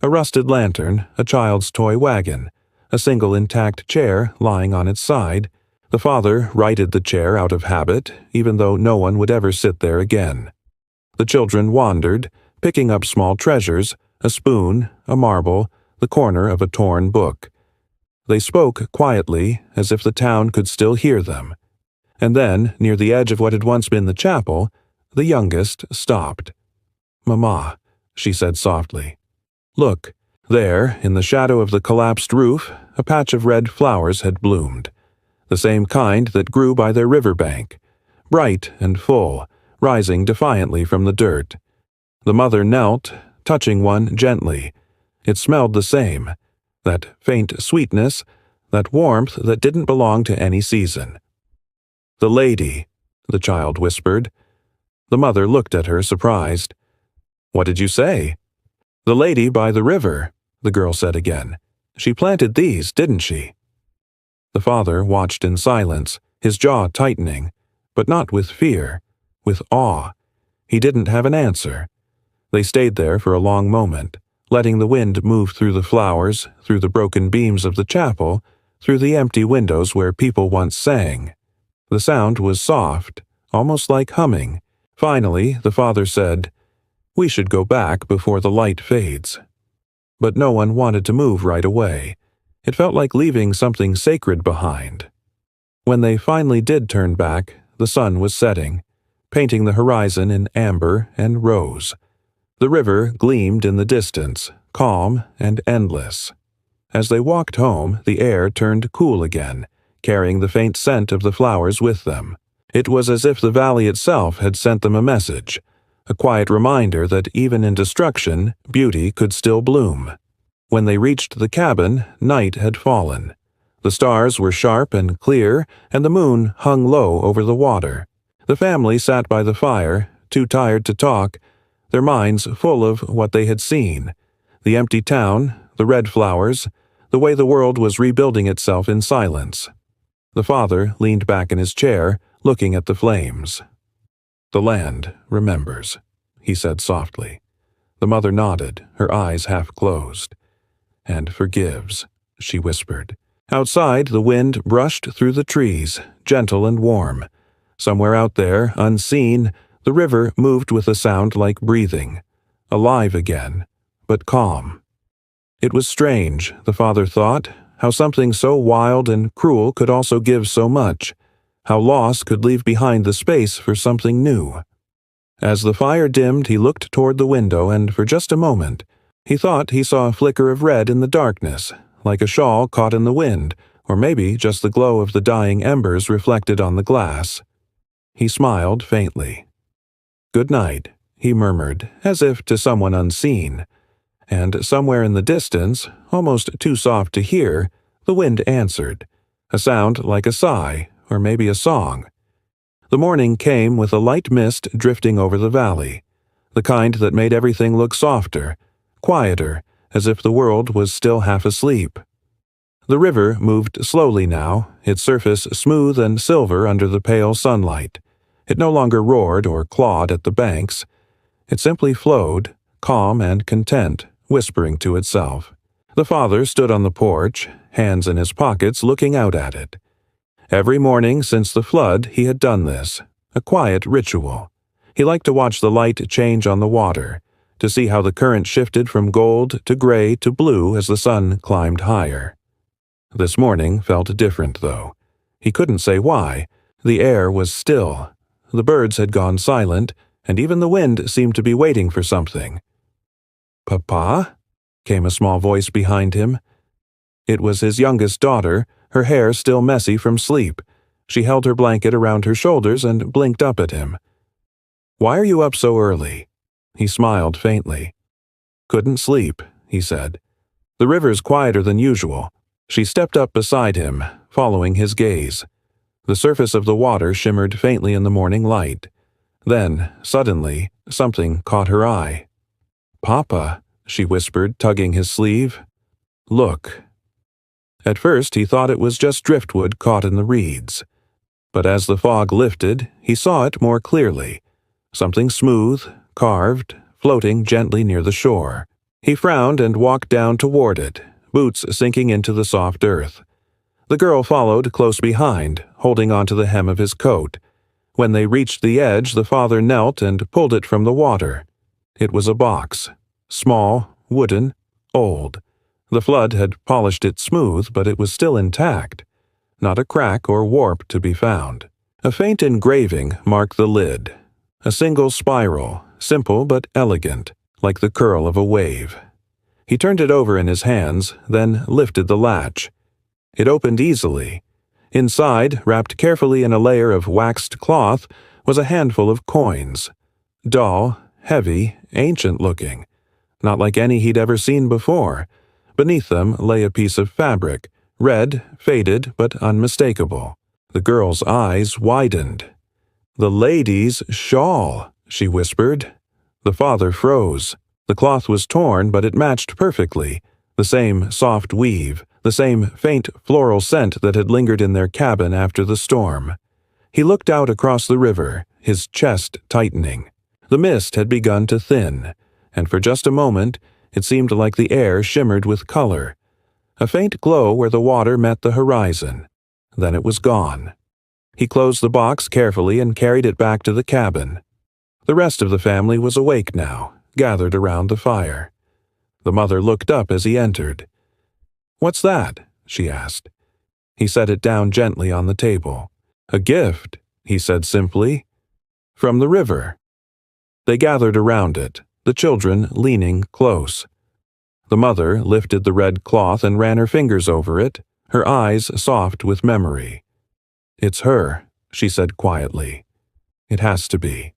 A rusted lantern, a child's toy wagon, a single intact chair lying on its side. The father righted the chair out of habit, even though no one would ever sit there again. The children wandered, picking up small treasures, a spoon, a marble, the corner of a torn book. They spoke quietly, as if the town could still hear them. And then, near the edge of what had once been the chapel, the youngest stopped. "Mama," she said softly. "Look, there, in the shadow of the collapsed roof, a patch of red flowers had bloomed. The same kind that grew by their riverbank, bright and full, rising defiantly from the dirt. The mother knelt, touching one gently. It smelled the same, that faint sweetness, that warmth that didn't belong to any season. "The lady," the child whispered. The mother looked at her, surprised. "What did you say?" "The lady by the river," the girl said again. "She planted these, didn't she?" The father watched in silence, his jaw tightening, but not with fear, with awe. He didn't have an answer. They stayed there for a long moment, letting the wind move through the flowers, through the broken beams of the chapel, through the empty windows where people once sang. The sound was soft, almost like humming. Finally, the father said, "We should go back before the light fades." But no one wanted to move right away. It felt like leaving something sacred behind. When they finally did turn back, the sun was setting, painting the horizon in amber and rose. The river gleamed in the distance, calm and endless. As they walked home, the air turned cool again, carrying the faint scent of the flowers with them. It was as if the valley itself had sent them a message, a quiet reminder that even in destruction, beauty could still bloom. When they reached the cabin, night had fallen. The stars were sharp and clear, and the moon hung low over the water. The family sat by the fire, too tired to talk, their minds full of what they had seen: the empty town, the red flowers, the way the world was rebuilding itself in silence. The father leaned back in his chair, looking at the flames. "The land remembers," he said softly. The mother nodded, her eyes half closed. "And forgives," she whispered. Outside, the wind brushed through the trees, gentle and warm. Somewhere out there, unseen, the river moved with a sound like breathing, alive again, but calm. It was strange, the father thought, how something so wild and cruel could also give so much, how loss could leave behind the space for something new. As the fire dimmed, he looked toward the window, and for just a moment, he thought he saw a flicker of red in the darkness, like a shawl caught in the wind, or maybe just the glow of the dying embers reflected on the glass. He smiled faintly. "Good night," he murmured, as if to someone unseen. And somewhere in the distance, almost too soft to hear, the wind answered, a sound like a sigh, or maybe a song. The morning came with a light mist drifting over the valley, the kind that made everything look softer, quieter, as if the world was still half asleep. The river moved slowly now, its surface smooth and silver under the pale sunlight. It no longer roared or clawed at the banks. It simply flowed, calm and content, whispering to itself. The father stood on the porch, hands in his pockets, looking out at it. Every morning since the flood he had done this, a quiet ritual. He liked to watch the light change on the water, to see how the current shifted from gold to gray to blue as the sun climbed higher. This morning felt different, though. He couldn't say why. The air was still. The birds had gone silent, and even the wind seemed to be waiting for something. "Papa?" came a small voice behind him. It was his youngest daughter, her hair still messy from sleep. She held her blanket around her shoulders and blinked up at him. "Why are you up so early?" He smiled faintly. "Couldn't sleep," he said. "The river's quieter than usual." She stepped up beside him, following his gaze. The surface of the water shimmered faintly in the morning light. Then, suddenly, something caught her eye. "Papa," she whispered, tugging his sleeve. "Look." At first he thought it was just driftwood caught in the reeds. But as the fog lifted, he saw it more clearly. Something smooth, carved, floating gently near the shore. He frowned and walked down toward it, boots sinking into the soft earth. The girl followed close behind, holding onto the hem of his coat. When they reached the edge, the father knelt and pulled it from the water. It was a box. Small, wooden, old. The flood had polished it smooth, but it was still intact. Not a crack or warp to be found. A faint engraving marked the lid. A single spiral, simple but elegant, like the curl of a wave. He turned it over in his hands, then lifted the latch. It opened easily. Inside, wrapped carefully in a layer of waxed cloth, was a handful of coins. Dull, heavy, ancient-looking. Not like any he'd ever seen before. Beneath them lay a piece of fabric, red, faded, but unmistakable. The girl's eyes widened. "The lady's shawl," she whispered. The father froze. The cloth was torn, but it matched perfectly. The same soft weave, the same faint floral scent that had lingered in their cabin after the storm. He looked out across the river, his chest tightening. The mist had begun to thin, and for just a moment it seemed like the air shimmered with color. A faint glow where the water met the horizon. Then it was gone. He closed the box carefully and carried it back to the cabin. The rest of the family was awake now, gathered around the fire. The mother looked up as he entered. "What's that?" she asked. He set it down gently on the table. A gift, he said simply. From the river. They gathered around it, the children leaning close. The mother lifted the red cloth and ran her fingers over it, her eyes soft with memory. It's her, she said quietly. It has to be.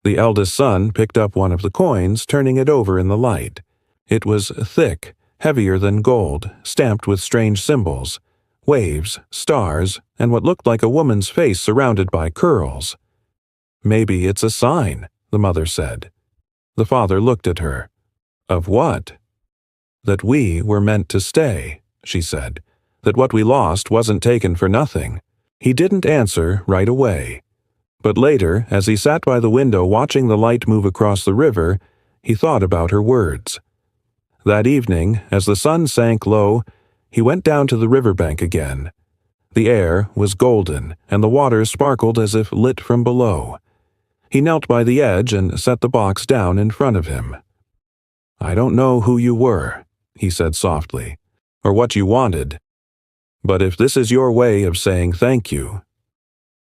The eldest son picked up one of the coins, turning it over in the light. It was thick, heavier than gold, stamped with strange symbols, waves, stars, and what looked like a woman's face surrounded by curls. Maybe it's a sign, the mother said. The father looked at her. Of what? That we were meant to stay, she said. That what we lost wasn't taken for nothing. He didn't answer right away. But later, as he sat by the window watching the light move across the river, he thought about her words. That evening, as the sun sank low, he went down to the riverbank again. The air was golden, and the water sparkled as if lit from below. He knelt by the edge and set the box down in front of him. I don't know who you were, he said softly, or what you wanted. But if this is your way of saying thank you,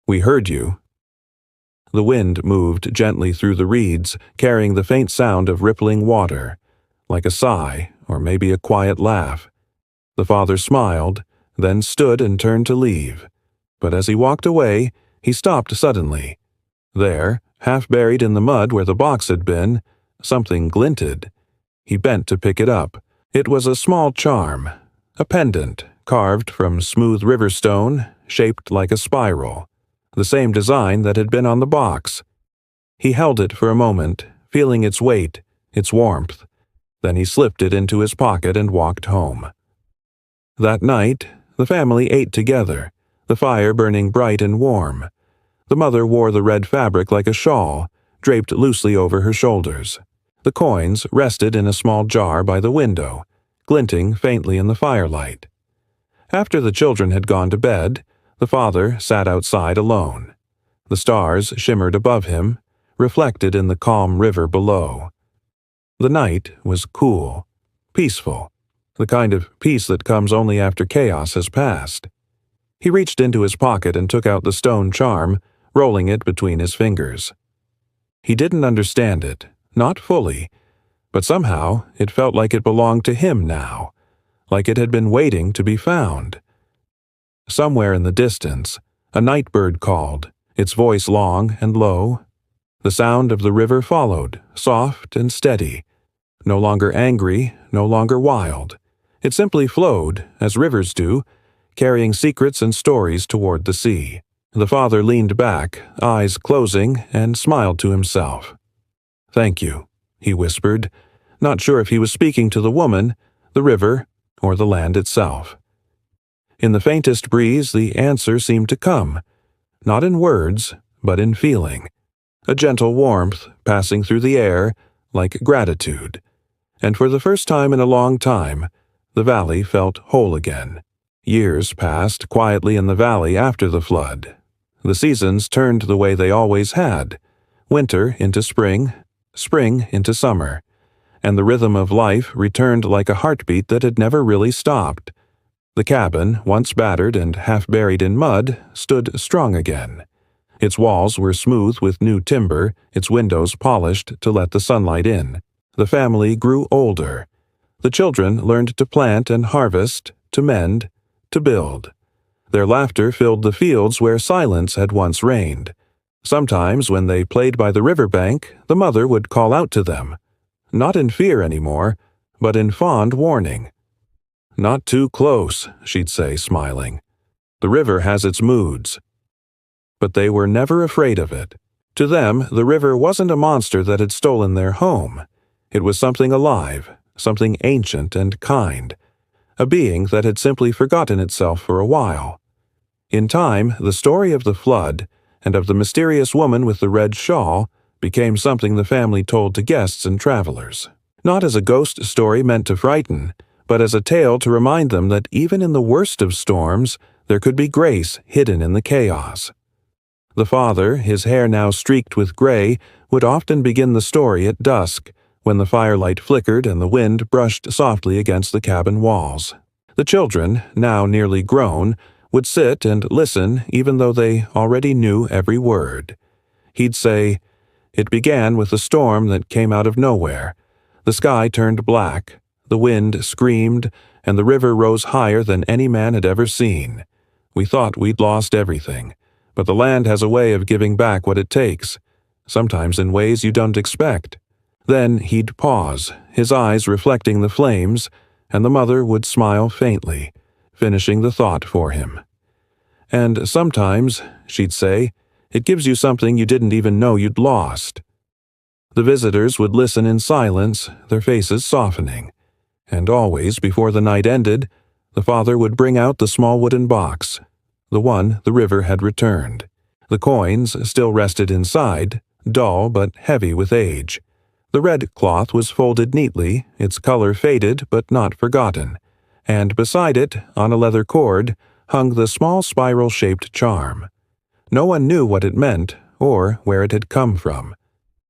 we heard you. The wind moved gently through the reeds, carrying the faint sound of rippling water, like a sigh or maybe a quiet laugh. The father smiled, then stood and turned to leave. But as he walked away, he stopped suddenly. There, half buried in the mud where the box had been, something glinted. He bent to pick it up. It was a small charm, a pendant carved from smooth river stone, shaped like a spiral, the same design that had been on the box. He held it for a moment, feeling its weight, its warmth. Then he slipped it into his pocket and walked home. That night, the family ate together, the fire burning bright and warm. The mother wore the red fabric like a shawl, draped loosely over her shoulders. The coins rested in a small jar by the window, glinting faintly in the firelight. After the children had gone to bed, the father sat outside alone. The stars shimmered above him, reflected in the calm river below. The night was cool, peaceful, the kind of peace that comes only after chaos has passed. He reached into his pocket and took out the stone charm, rolling it between his fingers. He didn't understand it, not fully, but somehow it felt like it belonged to him now, like it had been waiting to be found. Somewhere in the distance, a night bird called, its voice long and low. The sound of the river followed, soft and steady, no longer angry, no longer wild. It simply flowed, as rivers do, carrying secrets and stories toward the sea. The father leaned back, eyes closing, and smiled to himself. Thank you, he whispered, not sure if he was speaking to the woman, the river, or the land itself. In the faintest breeze, the answer seemed to come, not in words, but in feeling. A gentle warmth passing through the air, like gratitude. And for the first time in a long time, the valley felt whole again. Years passed quietly in the valley after the flood. The seasons turned the way they always had, winter into spring, spring into summer, and the rhythm of life returned like a heartbeat that had never really stopped. The cabin, once battered and half buried in mud, stood strong again. Its walls were smooth with new timber, its windows polished to let the sunlight in. The family grew older. The children learned to plant and harvest, to mend, to build. Their laughter filled the fields where silence had once reigned. Sometimes, when they played by the riverbank, the mother would call out to them, not in fear anymore, but in fond warning. Not too close, she'd say, smiling. The river has its moods. But they were never afraid of it. To them, the river wasn't a monster that had stolen their home. It was something alive, something ancient and kind, a being that had simply forgotten itself for a while. In time, the story of the flood and of the mysterious woman with the red shawl became something the family told to guests and travelers. Not as a ghost story meant to frighten, but as a tale to remind them that even in the worst of storms, there could be grace hidden in the chaos. The father, his hair now streaked with gray, would often begin the story at dusk, when the firelight flickered and the wind brushed softly against the cabin walls. The children, now nearly grown, would sit and listen even though they already knew every word. He'd say, "It began with a storm that came out of nowhere. The sky turned black, the wind screamed, and the river rose higher than any man had ever seen. We thought we'd lost everything, but the land has a way of giving back what it takes, sometimes in ways you don't expect." Then he'd pause, his eyes reflecting the flames, and the mother would smile faintly, finishing the thought for him. "And sometimes," she'd say, "it gives you something you didn't even know you'd lost." The visitors would listen in silence, their faces softening. And always, before the night ended, the father would bring out the small wooden box, the one the river had returned. The coins still rested inside, dull but heavy with age. The red cloth was folded neatly, its color faded but not forgotten, and beside it, on a leather cord, hung the small spiral-shaped charm. No one knew what it meant or where it had come from,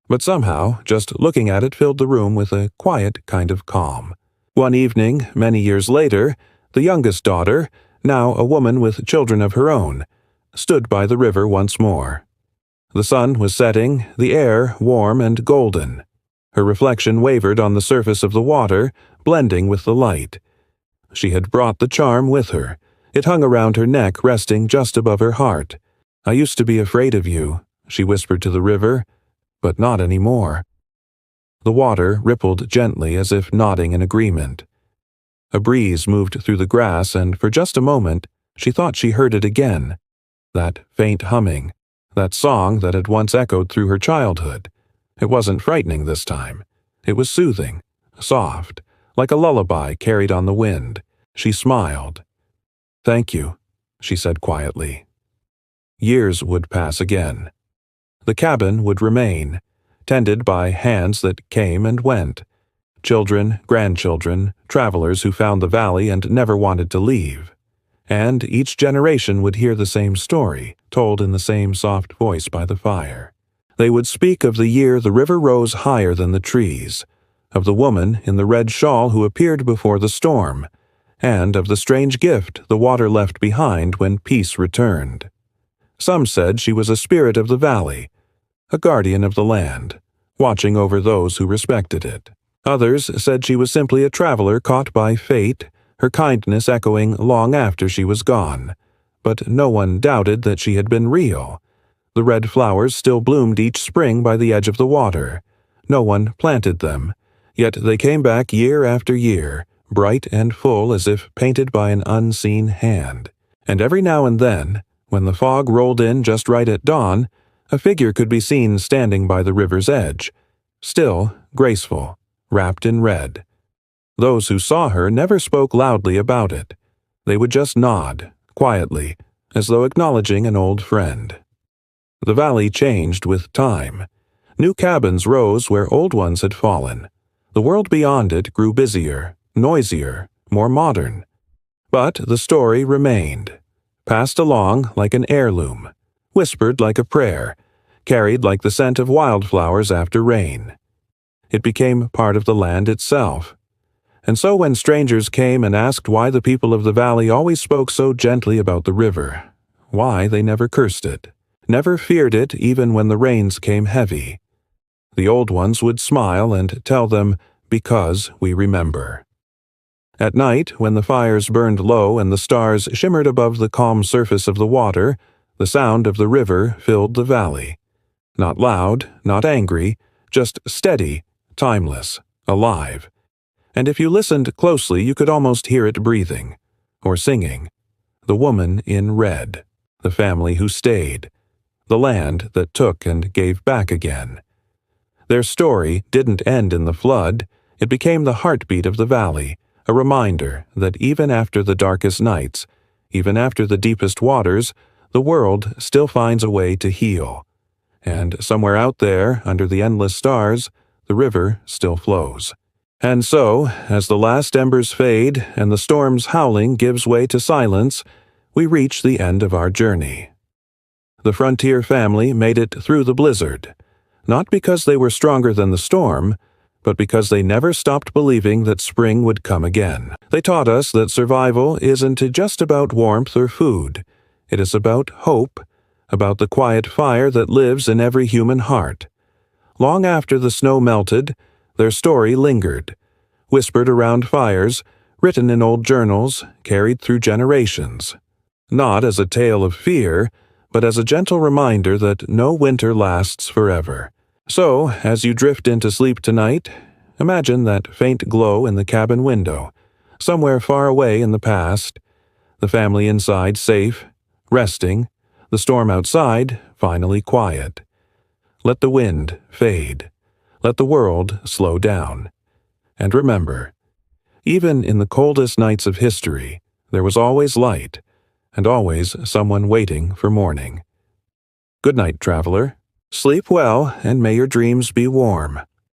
but somehow just looking at it filled the room with a quiet kind of calm. One evening, many years later, the youngest daughter, now a woman with children of her own, stood by the river once more. The sun was setting, the air warm and golden. Her reflection wavered on the surface of the water, blending with the light. She had brought the charm with her. It hung around her neck, resting just above her heart. "I used to be afraid of you," she whispered to the river, "but not anymore." The water rippled gently as if nodding in agreement. A breeze moved through the grass, and for just a moment she thought she heard it again. That faint humming, that song that had once echoed through her childhood. It wasn't frightening this time. It was soothing, soft, like a lullaby carried on the wind. She smiled. "Thank you," she said quietly. Years would pass again. The cabin would remain, tended by hands that came and went. Children, grandchildren, travelers who found the valley and never wanted to leave. And each generation would hear the same story, told in the same soft voice by the fire. They would speak of the year the river rose higher than the trees, of the woman in the red shawl who appeared before the storm, and of the strange gift the water left behind when peace returned. Some said she was a spirit of the valley, a guardian of the land, watching over those who respected it. Others said she was simply a traveler caught by fate, her kindness echoing long after she was gone. But no one doubted that she had been real. The red flowers still bloomed each spring by the edge of the water. No one planted them, yet they came back year after year, bright and full as if painted by an unseen hand. And every now and then, when the fog rolled in just right at dawn, a figure could be seen standing by the river's edge, still, graceful, wrapped in red. Those who saw her never spoke loudly about it. They would just nod, quietly, as though acknowledging an old friend. The valley changed with time. New cabins rose where old ones had fallen. The world beyond it grew busier, noisier, more modern. But the story remained, passed along like an heirloom, whispered like a prayer, carried like the scent of wildflowers after rain. It became part of the land itself. And so when strangers came and asked why the people of the valley always spoke so gently about the river, why they never cursed it, never feared it even when the rains came heavy, the old ones would smile and tell them, "Because we remember." At night, when the fires burned low and the stars shimmered above the calm surface of the water, the sound of the river filled the valley. Not loud, not angry, just steady, timeless, alive. And if you listened closely, you could almost hear it breathing, or singing. The woman in red, the family who stayed, the land that took and gave back again. Their story didn't end in the flood. It became the heartbeat of the valley, a reminder that even after the darkest nights, even after the deepest waters, the world still finds a way to heal. And somewhere out there, under the endless stars, the river still flows. And so, as the last embers fade and the storm's howling gives way to silence, we reach the end of our journey. The frontier family made it through the blizzard, not because they were stronger than the storm, but because they never stopped believing that spring would come again. They taught us that survival isn't just about warmth or food. It is about hope, about the quiet fire that lives in every human heart. Long after the snow melted, their story lingered, whispered around fires, written in old journals, carried through generations. Not as a tale of fear, but as a gentle reminder that no winter lasts forever. So, as you drift into sleep tonight, imagine that faint glow in the cabin window, somewhere far away in the past, the family inside safe, resting, the storm outside finally quiet. Let the wind fade. Let the world slow down. And remember, even in the coldest nights of history, there was always light, and always someone waiting for morning. Good night, traveler. Sleep well, and may your dreams be warm.